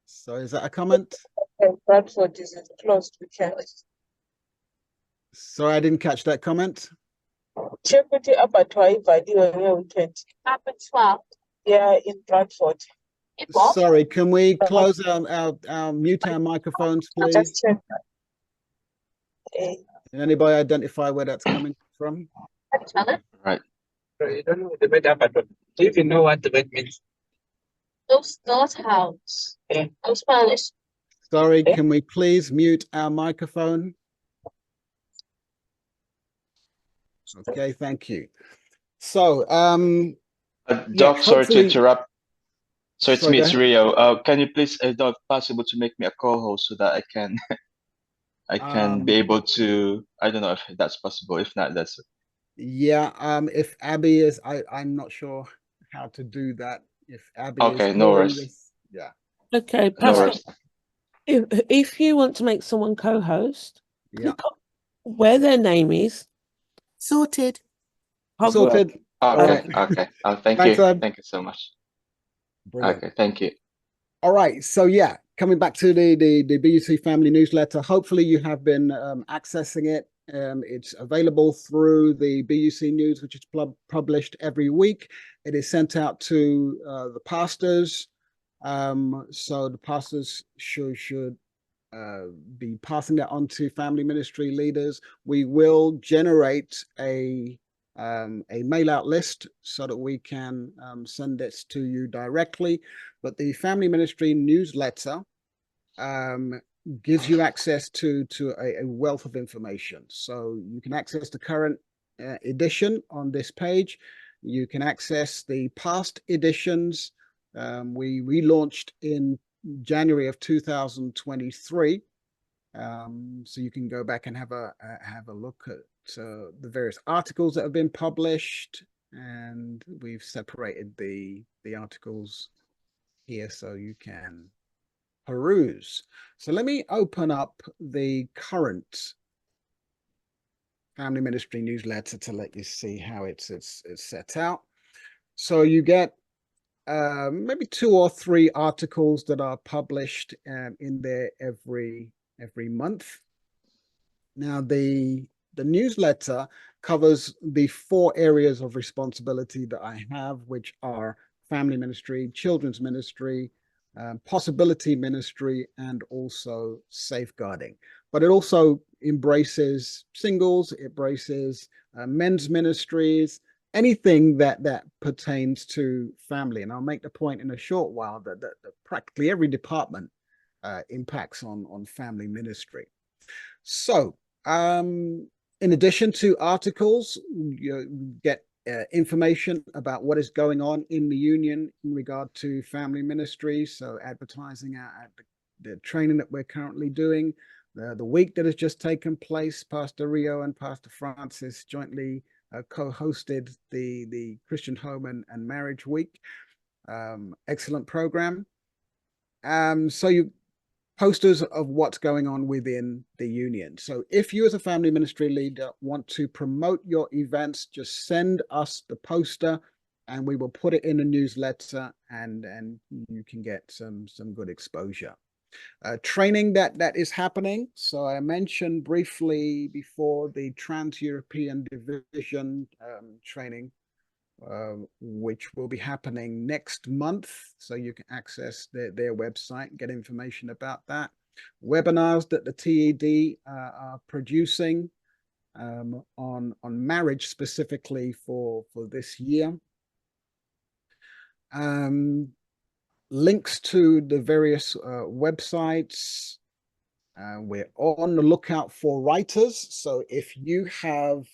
So is that a comment? Bradford is closed weekend. Sorry, I didn't catch that comment. Check with the abattoir weekend. Abattoir? Yeah, in Bradford. Sorry, can we close our mute our microphones, I'll please? just check. Okay. Can anybody identify where that's coming from? Right. You don't know the word abaddon. Do you even know what the word means? House. Yeah. Spanish. Sorry, can we please mute our microphone? Okay, thank you. So, Doc, sorry to interrupt. So it's me, it's ahead. Rio. Can you please, Doc, possible to make me a co-host so that I can be able to, I don't know if that's possible. If not, that's yeah. If Abby is, I'm not sure how to do that. If Abby okay, is no hearing worries. this, yeah. Okay, No Pastor, worries. if you want to make someone co-host, Yeah. click on where their name is. Sorted. Sorted. Okay, All right. okay. Thank Thanks, you. Ed. Thank you so much. Brilliant. Okay, thank you. All right. So yeah, coming back to the BUC family newsletter. Hopefully you have been accessing it. It's available through the BUC News, which is published every week. It is sent out to the pastors. So the pastors should be passing that on to family ministry leaders. We will generate a mail out list so that we can send it to you directly. But the family ministry newsletter gives you access to a wealth of information. So you can access the current edition on this page. You can access the past editions. We relaunched in January of 2023. So you can go back and have a look at the various articles that have been published, and we've separated the articles here so you can peruse. So let me open up the current family ministry newsletter to let you see how it's set out. So you get maybe 2 or 3 articles that are published in there every month. Now the newsletter covers the 4 areas of responsibility that I have, which are family ministry, children's ministry, possibility ministry, and also safeguarding. But it also embraces singles, it embraces men's ministries, anything that pertains to family. And I'll make the point in a short while that practically every department impacts on family ministry. So in addition to articles, you get information about what is going on in the union in regard to family ministry. So advertising at the training that we're currently doing, the week that has just taken place. Pastor Rio and Pastor Francis jointly co-hosted the Christian Home and Marriage Week. Excellent program. So you posters of what's going on within the union. So if you as a family ministry leader want to promote your events, just send us the poster and we will put it in a newsletter, and you can get some good exposure. Training that is happening. So I mentioned briefly before the Trans-European Division training, which will be happening next month. So you can access their website and get information about that. Webinars that the TED are producing on marriage specifically for this year. Links to the various websites. We're on the lookout for writers. So if you have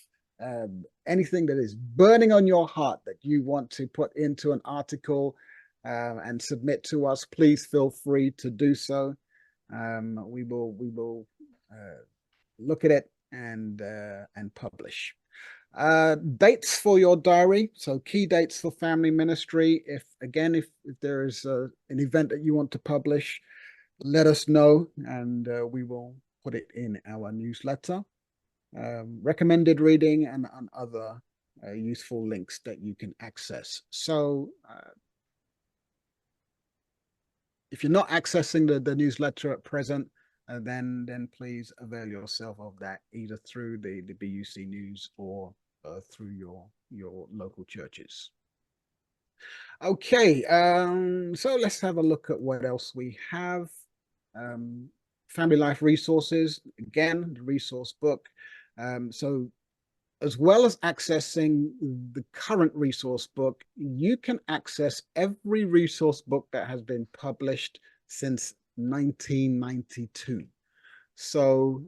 anything that is burning on your heart that you want to put into an article and submit to us, please feel free to do so. We will look at it and publish. Dates for your diary. So key dates for family ministry. If there is an event that you want to publish, let us know and we will put it in our newsletter. Recommended reading and other useful links that you can access. So if you're not accessing the newsletter at present, then please avail yourself of that either through the BUC News or through your local churches. Okay, so let's have a look at what else we have. Family Life Resources, again, the resource book. So as well as accessing the current resource book, you can access every resource book that has been published since 1992. So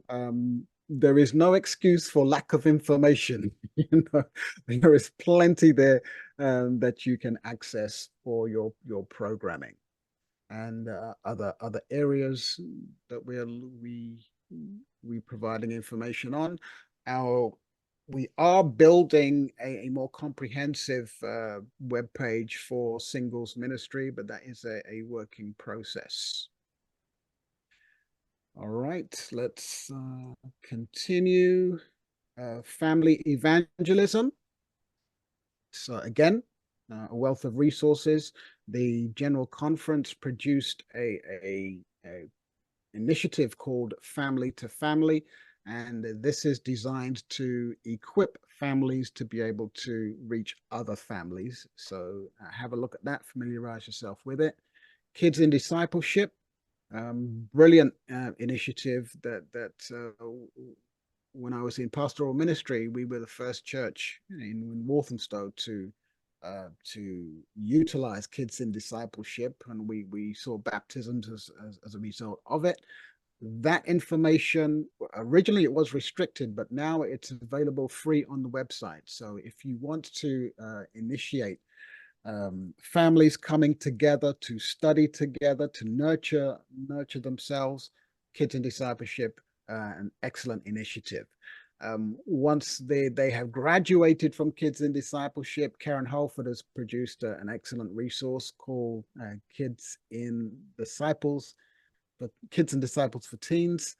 there is no excuse for lack of information. You know, there is plenty there that you can access for your programming, and other areas that we providing information on. We are building a more comprehensive web page for singles ministry, but that is a working process. All right, let's continue. Family evangelism. So again, a wealth of resources. The General Conference produced a initiative called Family to Family, and this is designed to equip families to be able to reach other families. So have a look at that, familiarize yourself with it. Kids in Discipleship, brilliant initiative that when I was in pastoral ministry, we were the first church in Walthamstow to utilize kids in discipleship, and we saw baptisms as a result of it. That information, originally it was restricted, but now it's available free on the website. So if you want to initiate families coming together to study together, to nurture themselves, kids in discipleship, an excellent initiative. Once they have graduated from Kids in Discipleship, Karen Holford has produced an excellent resource called Kids and Disciples for Teens,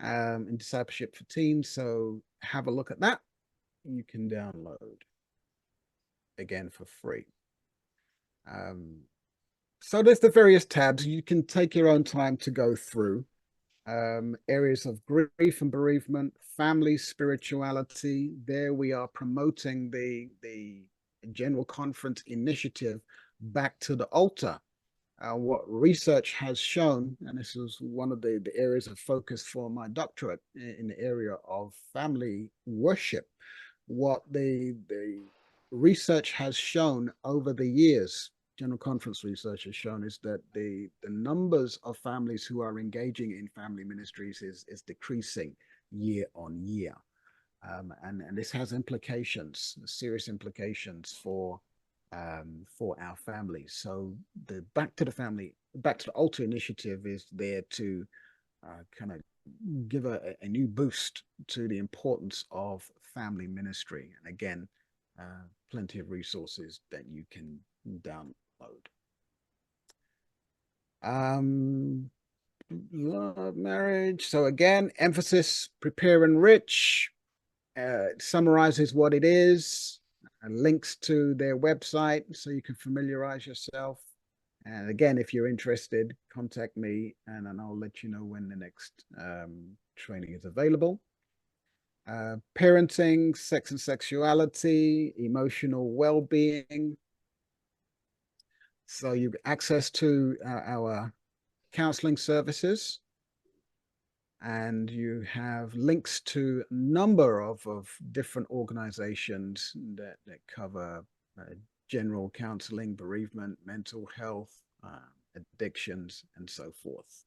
in Discipleship for Teens. So have a look at that. You can download, again, for free. So there's the various tabs. You can take your own time to go through. Areas of grief and bereavement, family spirituality. There we are promoting the General Conference initiative, Back to the Altar. What research has shown, and this is one of the areas of focus for my doctorate in the area of family worship, what the research has shown over the years, General Conference research has shown, is that the numbers of families who are engaging in family ministries is decreasing year on year. And this has implications, serious implications for our families. So the Back to the Altar initiative is there to kind of give a new boost to the importance of family ministry. And again, plenty of resources that you can download. Love, marriage. So again, emphasis, prepare, enrich. Summarizes what it is, and links to their website so you can familiarize yourself. And again, if you're interested, contact me and I'll let you know when the next training is available. Parenting, sex and sexuality, emotional well-being. So you have access to our counseling services, and you have links to a number of different organizations that cover general counseling, bereavement, mental health, addictions, and so forth.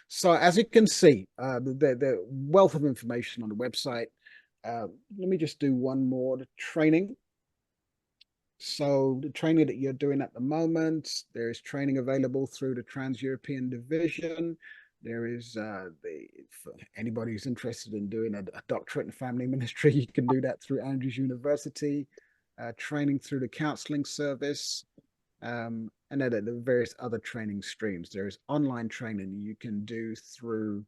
So as you can see, the wealth of information on the website. Let me just do one more, the training. So the training that you're doing at the moment, there is training available through the Trans-European Division. There is for anybody who's interested in doing a doctorate in family ministry, you can do that through Andrews University. Training through the counseling service, and then the various other training streams. There is online training you can do through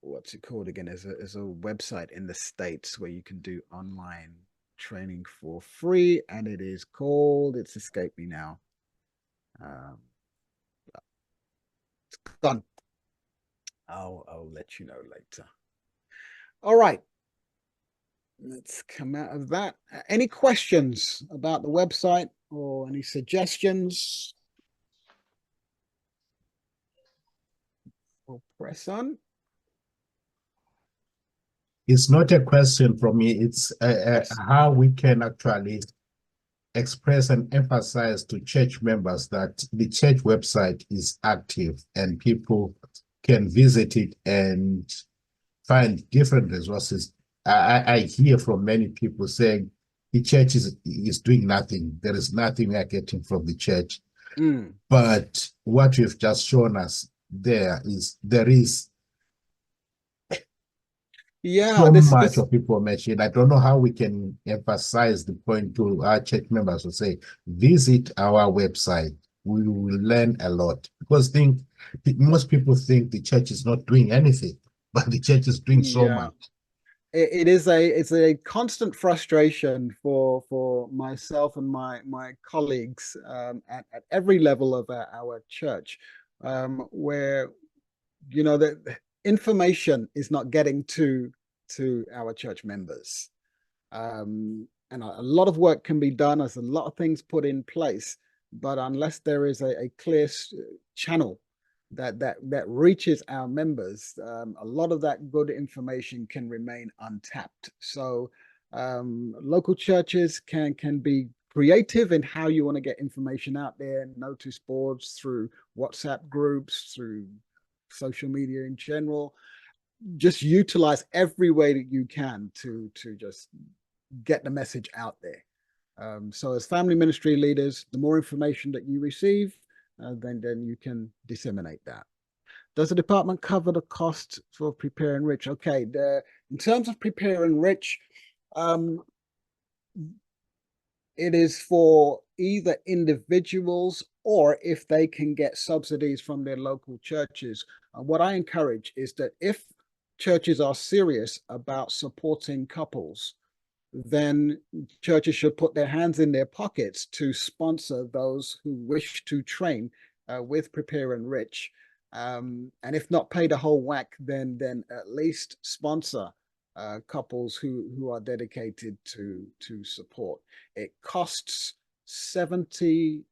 what's it called again? There's a website in the States where you can do online training for free, and it is called, it's escaped me now. It's gone. I'll let you know later. All right. let's come out of that. Any questions about the website or any suggestions? We'll press on. It's not a question from me. It's Yes. how we can actually express and emphasize to church members that the church website is active and people can visit it and find different resources. I hear from many people saying the church is doing nothing. There is nothing we are getting from the church. But what you've just shown us there is so much of information. I don't know how we can emphasize the point to our church members to say, visit our website. We will learn a lot, because most people think the church is not doing anything, but the church is doing so much. It's a constant frustration for myself and my colleagues at every level of our church, where the information is not getting to our church members, and a lot of work can be done. There's a lot of things put in place, but unless there is a clear channel that reaches our members, a lot of that good information can remain untapped. So local churches can be creative in how you want to get information out there, notice boards, through WhatsApp groups, through social media in general. Just utilize every way that you can to just get the message out there. So as family ministry leaders, the more information that you receive, then you can disseminate that. Does the department cover the cost for Prepare and Rich? Okay, in terms of Prepare and Rich, it is for either individuals or if they can get subsidies from their local churches. What I encourage is that if churches are serious about supporting couples, then churches should put their hands in their pockets to sponsor those who wish to train with Prepare and Rich. And if not pay the whole whack, then at least sponsor couples who are dedicated to support. It costs £70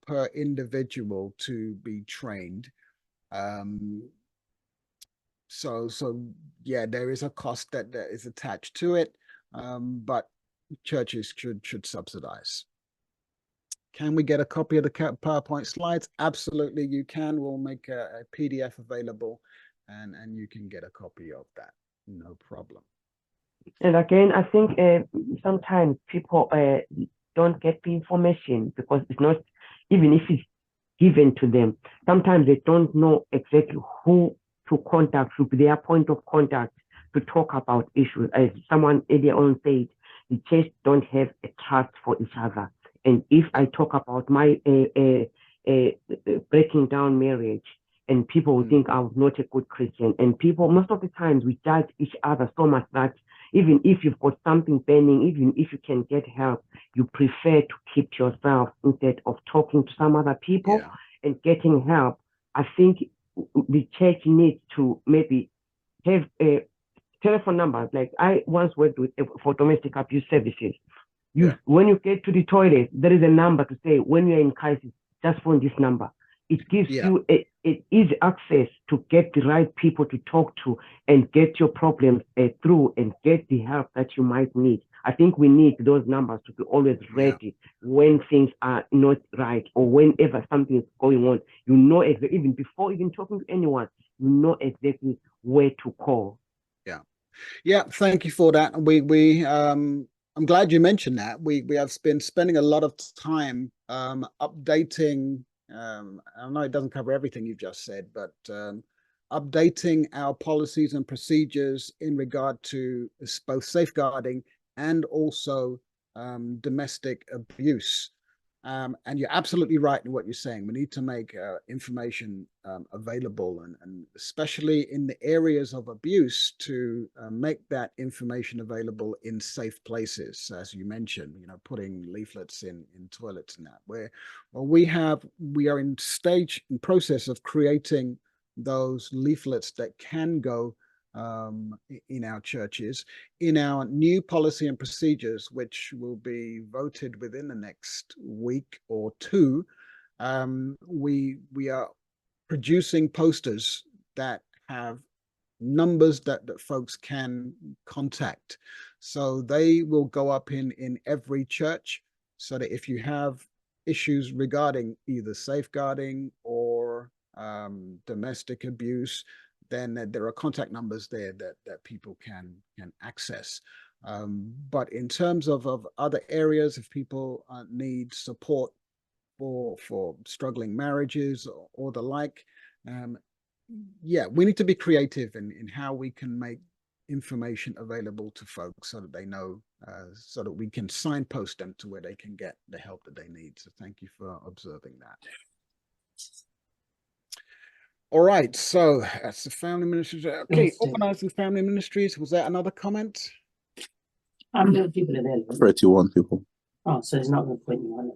per individual to be trained. So yeah, there is a cost that is attached to it, but churches should subsidize. Can we get a copy of the PowerPoint slides? Absolutely, you can. We'll make a PDF available, and you can get a copy of that. No problem. And again, I think sometimes people don't get the information because it's not, even if it's given to them, sometimes they don't know exactly who to contact, to be their point of contact to talk about issues. As someone earlier on said, the church don't have a trust for each other. And if I talk about my breaking down marriage, and people will think I'm not a good Christian, and people, most of the times, we judge each other so much that even if you've got something pending, even if you can get help, you prefer to keep yourself instead of talking to some other people and getting help. I think the church needs to maybe have a telephone number. Like I once worked with for domestic abuse services. When you get to the toilet, there is a number to say, when you're in crisis, just phone this number. It gives you easy access to get the right people to talk to and get your problems through and get the help that you might need. I think we need those numbers to be always ready when things are not right or whenever something is going on. You know, even before even talking to anyone, you know exactly where to call. Yeah. Thank you for that. I'm glad you mentioned that. We have been spending a lot of time updating. I know it doesn't cover everything you've just said, but updating our policies and procedures in regard to both safeguarding and also domestic abuse. And you're absolutely right in what you're saying. We need to make information available, and especially in the areas of abuse, to make that information available in safe places, as you mentioned. Putting leaflets in toilets and that. Where we are in process of creating those leaflets that can go in our churches. In our new policy and procedures, which will be voted within the next week or two, we are producing posters that have numbers that folks can contact. So they will go up in every church, so that if you have issues regarding either safeguarding or domestic abuse, then there are contact numbers there that people can access. But in terms of other areas, if people need support for struggling marriages or the like, yeah, we need to be creative in how we can make information available to folks so that they know, so that we can signpost them to where they can get the help that they need. So thank you for observing that. All right, so that's the family ministries. Okay, organizing family ministries. Was there another comment? How many people are there? 31 people. Oh, so there's not going to put anyone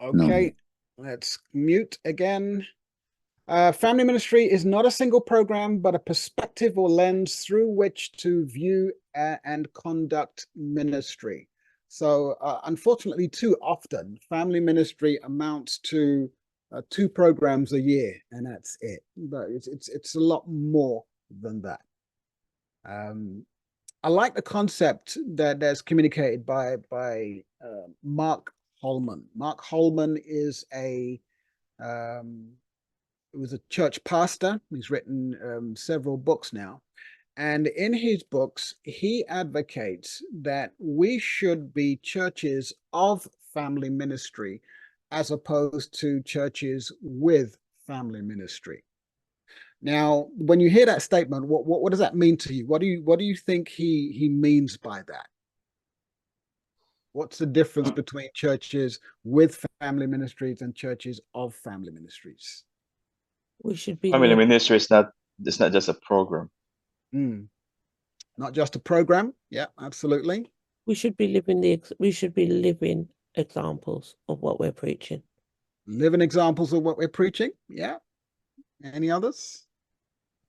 in. Okay, let's mute again. Family ministry is not a single program, but a perspective or lens through which to view and conduct ministry. So unfortunately, too often, family ministry amounts to 2 programs a year, and that's it. But it's a lot more than that. I like the concept that's communicated by Mark Holman. Mark Holman is was a church pastor. He's written several books now. And in his books, he advocates that we should be churches of family ministry as opposed to churches with family ministry. Now, when you hear that statement, what does that mean to you? What do you think he means by that? What's the difference between churches with family ministries and churches of family ministries? We should be. Family ministry is not. It's not just a program. Not just a program. Yeah, absolutely. We should be living examples of what we're preaching. Living examples of what we're preaching. Yeah. Any others?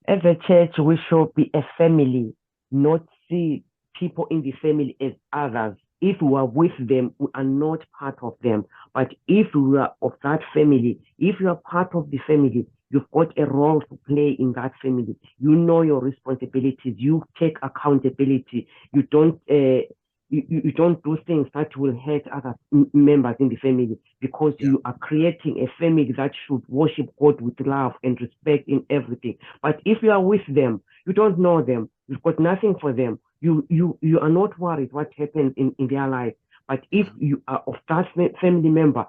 As a church, we should be a family, not see people in the family as others. If we are with them, we are not part of them. But if we are of that family, if you are part of the family, you've got a role to play in that family. You know your responsibilities. You take accountability. You don't you don't do things that will hurt other members in the family, because you are creating a family that should worship God with love and respect in everything. But if you are with them, you don't know them. You've got nothing for them. You are not worried what happens in their life. But if you are of that family member,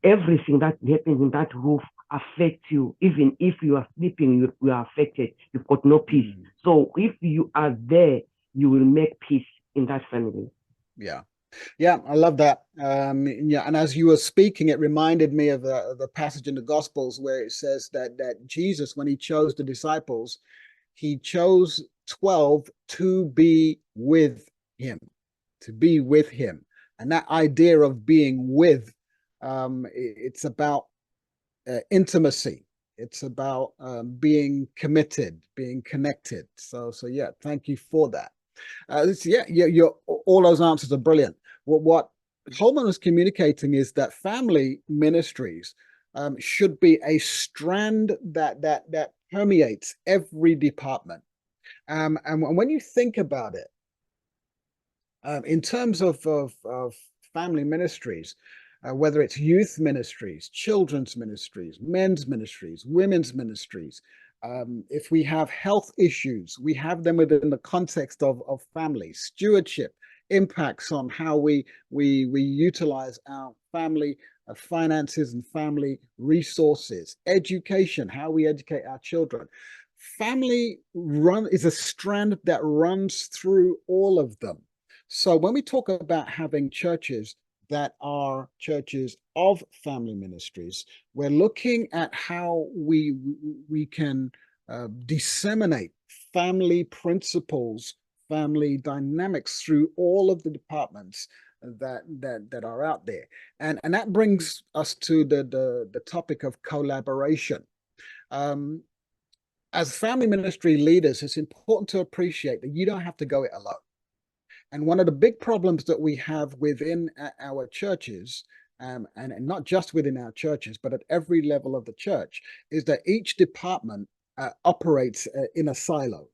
everything that happens in that roof affects you. Even if you are sleeping, you are affected. You've got no peace. So if you are there, you will make peace in that family. Yeah, I love that. Yeah, and as you were speaking, it reminded me of the passage in the Gospels where it says that Jesus, when he chose the disciples, he chose 12 to be with him, And that idea of being with, it's about intimacy. It's about being committed, being connected. So yeah, thank you for that. All those answers are brilliant. What Holman was communicating is that family ministries should be a strand that permeates every department. And when you think about it, in terms of family ministries, whether it's youth ministries, children's ministries, men's ministries, women's ministries, if we have health issues, we have them within the context of family. Stewardship impacts on how we utilize our family finances and family resources. Education, how we educate our children. Family is a strand that runs through all of them. So when we talk about having churches that are churches of family ministries, we're looking at how we can disseminate family principles, family dynamics through all of the departments that are out there. And that brings us to the topic of collaboration. as family ministry leaders, it's important to appreciate that you don't have to go it alone. And one of the big problems that we have within our churches, and not just within our churches, but at every level of the church, is that each department operates in a silo.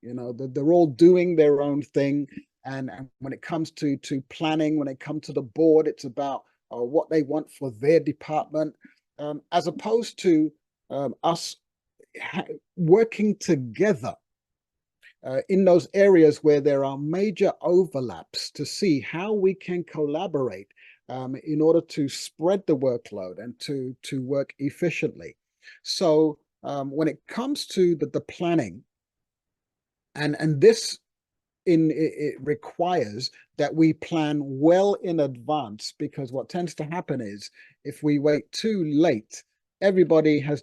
You know, they're all doing their own thing. And when it comes to planning, when it comes to the board, it's about what they want for their department, as opposed to us working together in those areas where there are major overlaps to see how we can collaborate in order to spread the workload and to work efficiently. So when it comes to the planning, and this it requires that we plan well in advance, because what tends to happen is if we wait too late, everybody has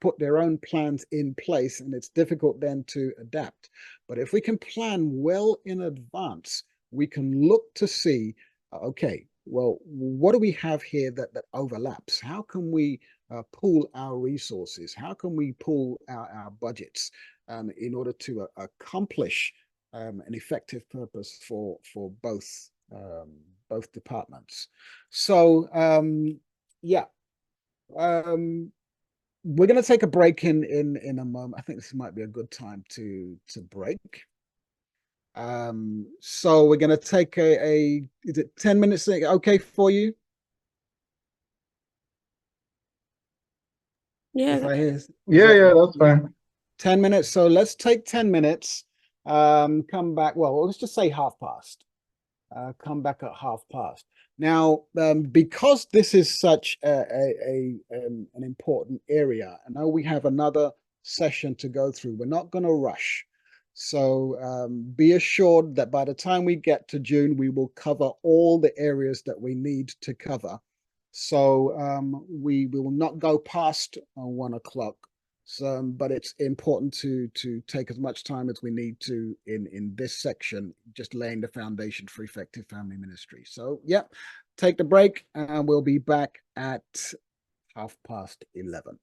put their own plans in place, and it's difficult then to adapt. But if we can plan well in advance, we can look to see, okay, well, what do we have here that overlaps? How can we pool our resources? How can we pool our budgets in order to accomplish an effective purpose for both departments? So yeah, we're going to take a break in a moment. I think this might be a good time to break. So we're going to take is it 10 minutes? Okay for you? Yeah. Yeah, that's fine. 10 minutes. So let's take 10 minutes. Come back. Well, let's just say past. Come back at past. Now, because this is such an important area, I know we have another session to go through. We're not going to rush. So be assured that by the time we get to June, we will cover all the areas that we need to cover. So we will not go past 1 o'clock. So, but it's important to take as much time as we need to in this section, just laying the foundation for effective family ministry. So, yeah, take the break, and we'll be back at 11:30.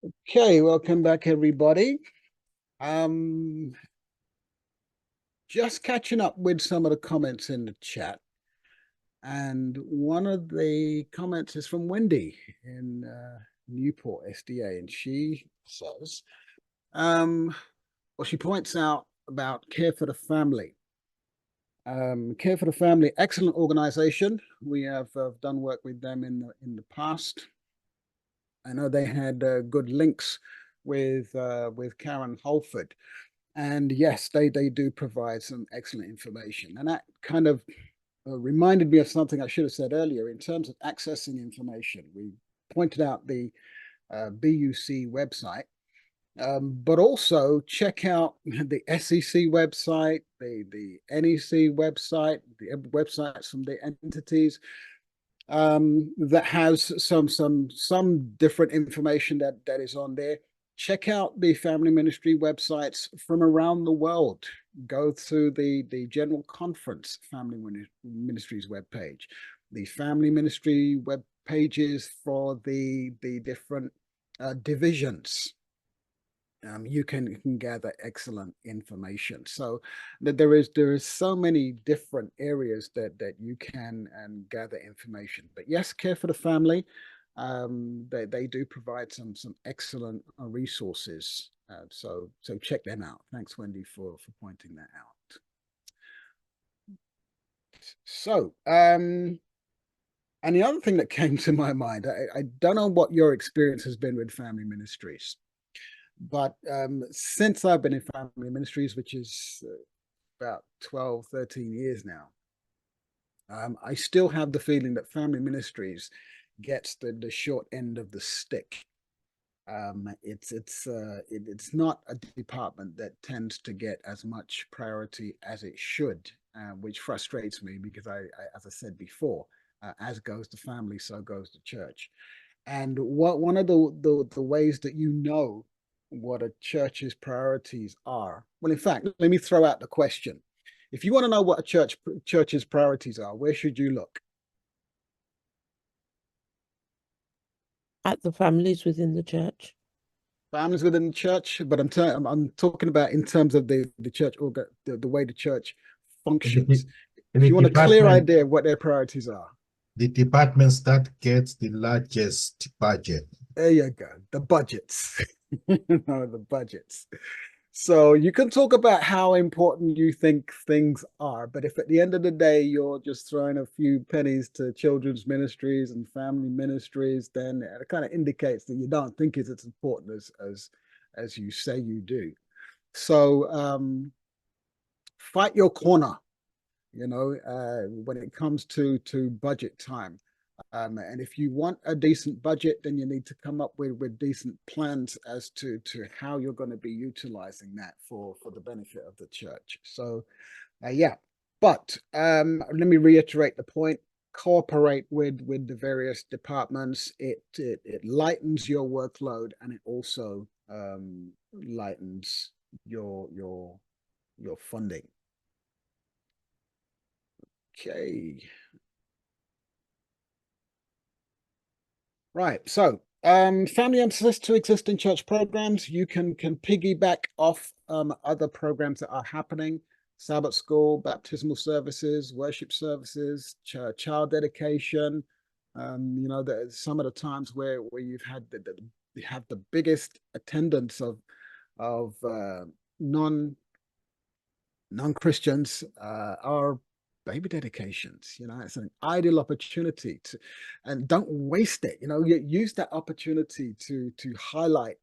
Okay, welcome back, everybody. Just catching up with some of the comments in the chat. And one of the comments is from Wendy in Newport, SDA. And she says, well, she points out about Care for the Family. Care for the Family, excellent organization. We have done work with them in the past. I know they had good links with Karen Holford, and yes, they do provide some excellent information. And that kind of reminded me of something I should have said earlier in terms of accessing information. We pointed out the BUC website, but also check out the SEC website, the NEC website, the websites from the entities that has some different information that is on there. Check out the family ministry websites from around the world. Go through the General Conference Family Ministries webpage, the family ministry web pages for the different divisions. You can gather excellent information. So that there is so many different areas that you can gather information. But yes, Care for the Family, they do provide some excellent resources. So check them out. Thanks, Wendy, for pointing that out. So and the other thing that came to my mind, I don't know what your experience has been with family ministries. But since I've been in family ministries, which is about 12, 13 years now, I still have the feeling that family ministries gets the short end of the stick. It's not a department that tends to get as much priority as it should, which frustrates me because as I said before, as goes the family, so goes the church. And one of the ways that you know what a church's priorities are. Well, in fact, let me throw out the question. If you want to know what a church's priorities are, where should you look? At the families within the church. Families within the church, but I'm talking about in terms of the church or the way the church functions. If you want a clear idea of what their priorities are. The departments that get the largest budget. There you go, the budgets. No, the budgets. So you can talk about how important you think things are, but if at the end of the day you're just throwing a few pennies to children's ministries and family ministries, then it kind of indicates that you don't think it's as important as you say you do. So fight your corner, you know, when it comes to budget time. And if you want a decent budget, then you need to come up with decent plans as to how you're going to be utilizing that for the benefit of the church. So, yeah. But let me reiterate the point. Cooperate with the various departments. It lightens your workload, and it also lightens your funding. Okay. Right. So, family emphasis to existing church programs. You can piggyback off other programs that are happening: Sabbath school, baptismal services, worship services, child dedication. You know, some of the times where you've had you have the biggest attendance of non-Christians are baby dedications. You know, it's an ideal opportunity to, and don't waste it. You know, use that opportunity to highlight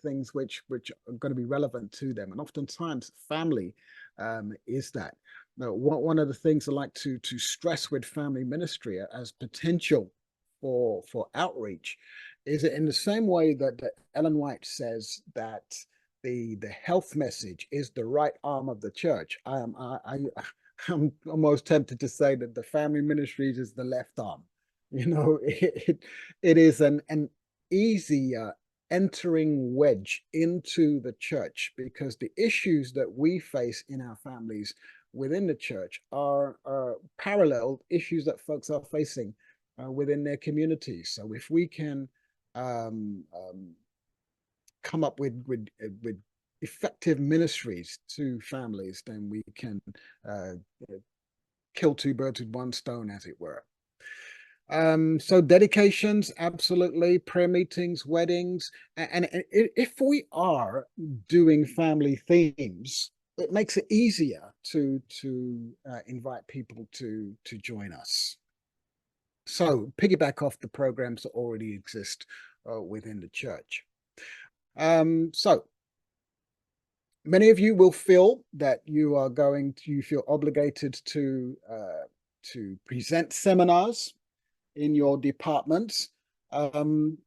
things which are going to be relevant to them. And oftentimes, family is that. Now, one of the things I like to stress with family ministry as potential for outreach is that in the same way that Ellen White says that the health message is the right arm of the church, I'm almost tempted to say that the family ministries is the left arm. You know, it is an easy entering wedge into the church, because the issues that we face in our families within the church are parallel issues that folks are facing within their communities. So if we can come up with effective ministries to families, then we can kill two birds with one stone, as it were. So dedications, absolutely, prayer meetings, weddings, and if we are doing family themes, it makes it easier to invite people to join us. So piggyback off the programs that already exist within the church. So many of you will feel that you are you feel obligated to present seminars in your departments. And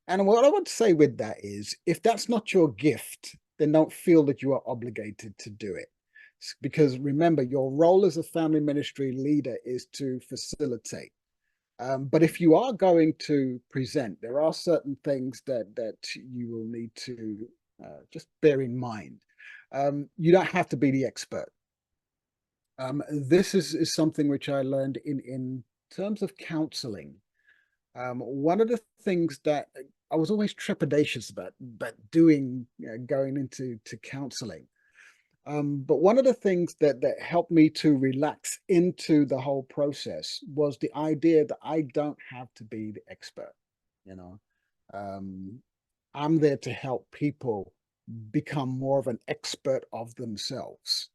what I want to say with that is, if that's not your gift, then don't feel that you are obligated to do it. Because remember, your role as a family ministry leader is to facilitate. But if you are going to present, there are certain things that you will need to just bear in mind. You don't have to be the expert. This is something which I learned in terms of counseling. One of the things that I was always trepidatious about doing, going into counseling. But one of the things that helped me to relax into the whole process was the idea that I don't have to be the expert. I'm there to help people become more of an expert of themselves.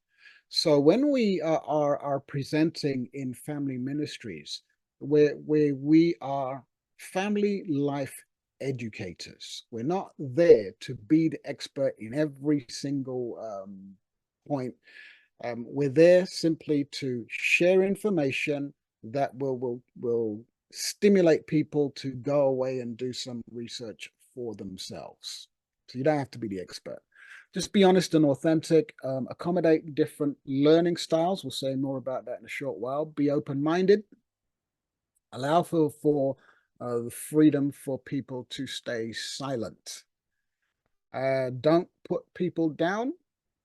So when we are presenting in family ministries, where we are family life educators, we're not there to be the expert in every single point. We're there simply to share information that will stimulate people to go away and do some research for themselves. So you don't have to be the expert. Just be honest and authentic, accommodate different learning styles. We'll say more about that in a short while. Be open-minded, allow for the freedom for people to stay silent. Don't put people down.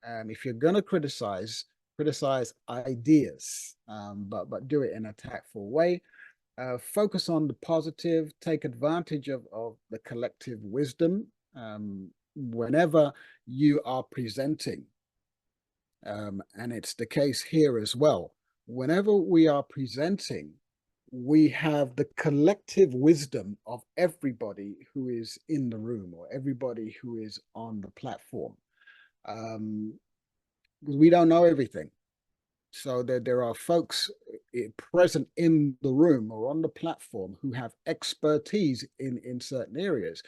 If you're going to criticize ideas, but do it in a tactful way. Focus on the positive, take advantage of the collective wisdom whenever you are presenting. And it's the case here as well. Whenever we are presenting, we have the collective wisdom of everybody who is in the room or everybody who is on the platform. We don't know everything. So there are folks present in the room or on the platform who have expertise in certain areas.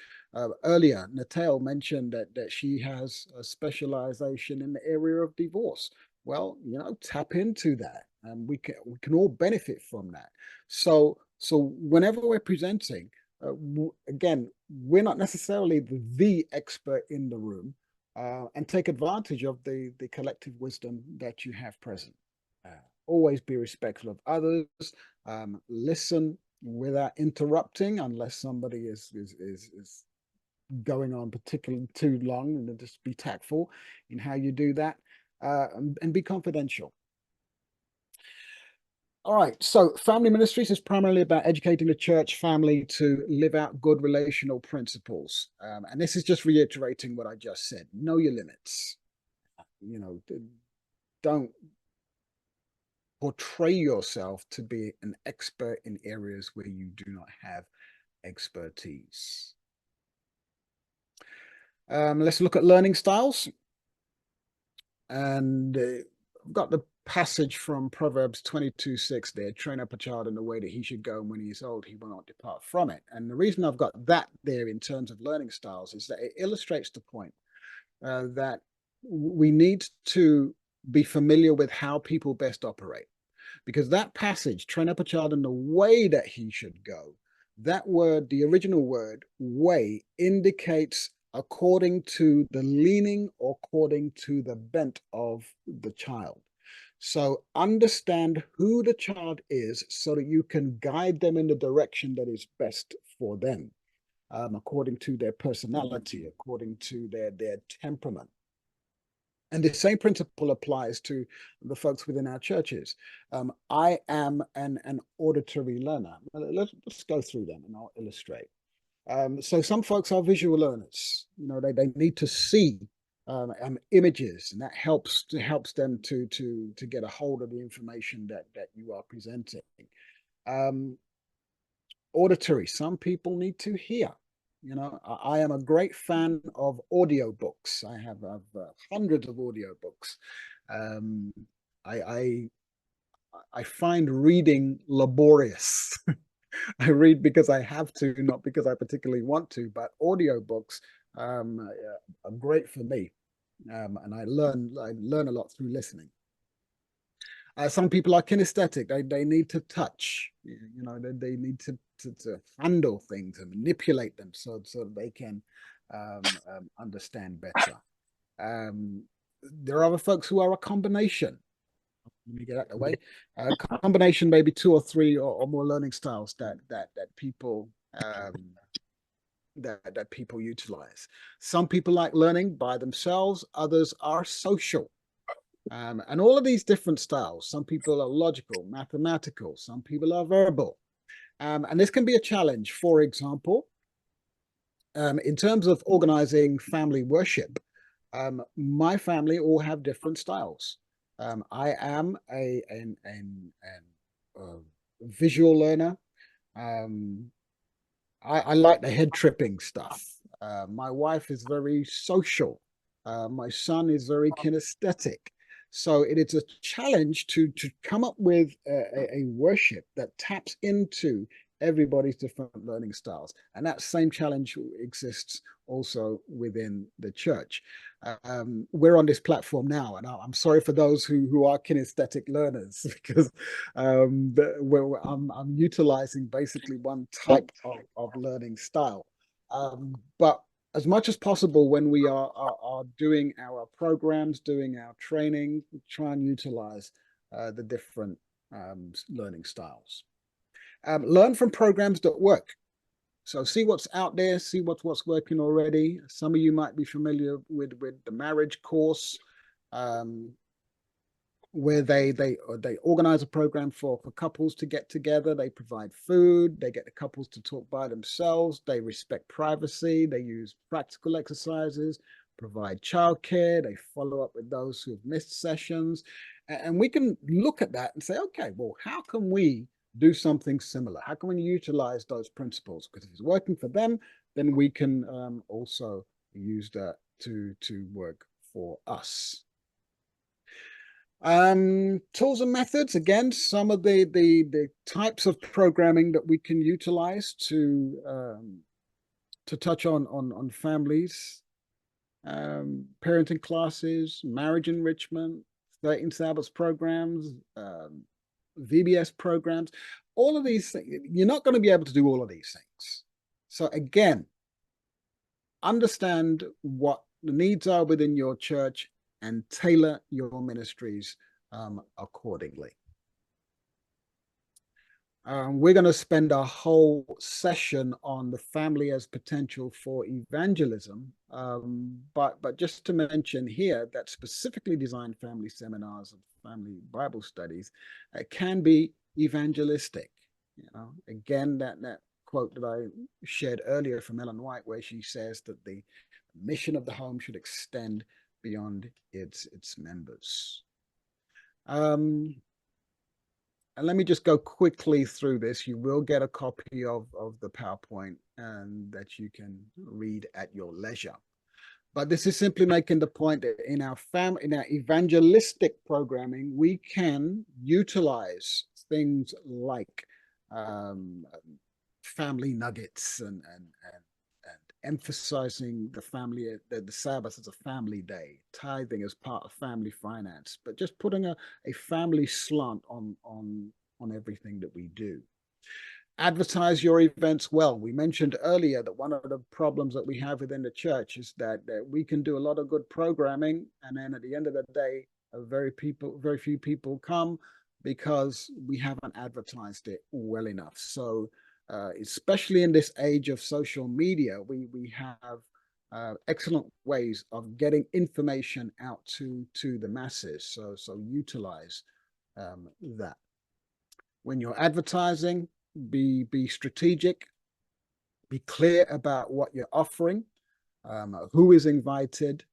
Earlier, Natal mentioned that she has a specialization in the area of divorce. Well, tap into that, and we can all benefit from that. So whenever we're presenting, again, we're not necessarily the expert in the room, and take advantage of the collective wisdom that you have present. Always be respectful of others. Listen without interrupting, unless somebody is going on particularly too long, and then just be tactful in how you do that, and be confidential. All right, so family ministries is primarily about educating the church family to live out good relational principles. And this is just reiterating what I just said. Know your limits. Don't portray yourself to be an expert in areas where you do not have expertise. Let's look at learning styles. And I've got the passage from Proverbs 22:6 there. Train up a child in the way that he should go, and when he is old, he will not depart from it. And the reason I've got that there in terms of learning styles is that it illustrates the point that we need to be familiar with how people best operate. Because that passage, train up a child in the way that he should go, that word, the original word, way, indicates according to the leaning or according to the bent of the child. So understand who the child is so that you can guide them in the direction that is best for them, according to their personality, according to their temperament. And the same principle applies to the folks within our churches. I am an auditory learner. Let's go through them and I'll illustrate. So some folks are visual learners. You know, they need to see images, and that helps them to get a hold of the information that you are presenting. Auditory. Some people need to hear. You know, I am a great fan of audiobooks. I have hundreds of audiobooks. I find reading laborious. I read because I have to, not because I particularly want to, but audiobooks are great for me. And I learn a lot through listening. Some people are kinesthetic. They need to touch. You know, they need to handle things and manipulate them so they can understand better. There are other folks who are a combination. Let me get out of the way. Combination, maybe 2 or 3 or more learning styles that people that people utilize. Some people like learning by themselves. Others are social. And all of these different styles, some people are logical, mathematical, some people are verbal. And this can be a challenge. For example, in terms of organizing family worship, my family all have different styles. I am a visual learner. I like the head tripping stuff. My wife is very social. My son is very kinesthetic. So it is a challenge to come up with a worship that taps into everybody's different learning styles. And that same challenge exists also within the church. We're on this platform now, and I'm sorry for those who are kinesthetic learners, because I'm utilizing basically one type of learning style. But as much as possible, when we are doing our programs, doing our training, we try and utilize the different learning styles. Learn from programs that work. So see what's out there, see what's working already. Some of you might be familiar with the marriage course, where they organize a program for couples to get together. They provide food, they get the couples to talk by themselves, they respect privacy, they use practical exercises, provide childcare, they follow up with those who have missed sessions. And we can look at that and say, okay, well, how can we do something similar? How can we utilize those principles? Because if it's working for them, then we can also use that to work for us. Tools and methods. Again, some of the types of programming that we can utilize to touch on families, parenting classes, marriage enrichment, 13 Sabbaths programs, VBS programs, all of these things. You're not going to be able to do all of these things. So again, understand what the needs are within your church and tailor your ministries accordingly. We're going to spend a whole session on the family as potential for evangelism, but just to mention here that specifically designed family seminars and family Bible studies can be evangelistic. You know, again, that quote that I shared earlier from Ellen White, where she says that the mission of the home should extend beyond its members. And let me just go quickly through this. You will get a copy of the PowerPoint and that you can read at your leisure. But this is simply making the point that in our evangelistic programming, we can utilize things like family nuggets and emphasizing the family, the Sabbath as a family day, tithing as part of family finance, but just putting a family slant on everything that we do. Advertise your events well. We mentioned earlier that one of the problems that we have within the church is that we can do a lot of good programming, and then at the end of the day, very few people come because we haven't advertised it well enough. So especially in this age of social media, we have excellent ways of getting information out to the masses. So utilize that. When you're advertising, be strategic, Be clear about what you're offering, who is invited,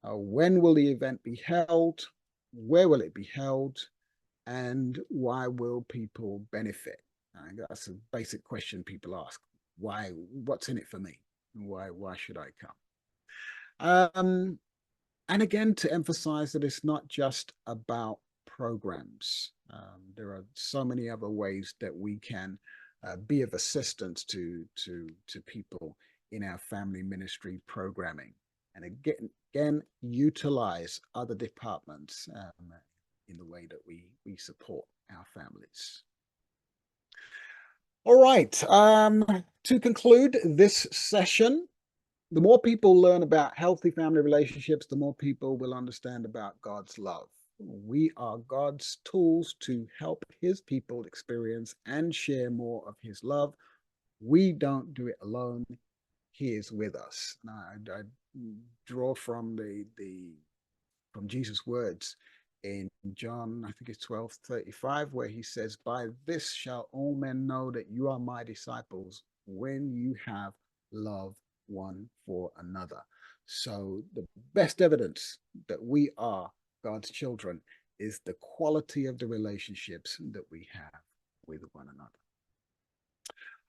when will the event be held, where will it be held, and why will people benefit? That's a basic question people ask. Why? What's in it for me? Why should I come? And again, to emphasize that it's not just about programs. There are so many other ways that we can be of assistance to people in our family ministry programming. And again, utilize other departments in the way that we support our families. All right. To conclude this session, the more people learn about healthy family relationships, the more people will understand about God's love. We are God's tools to help his people experience and share more of his love. We don't do it alone. He is with us. I draw from from Jesus' words in John, I think it's 12:35, where he says, "By this shall all men know that you are my disciples, when you have love one for another." So the best evidence that we are God's children is the quality of the relationships that we have with one another.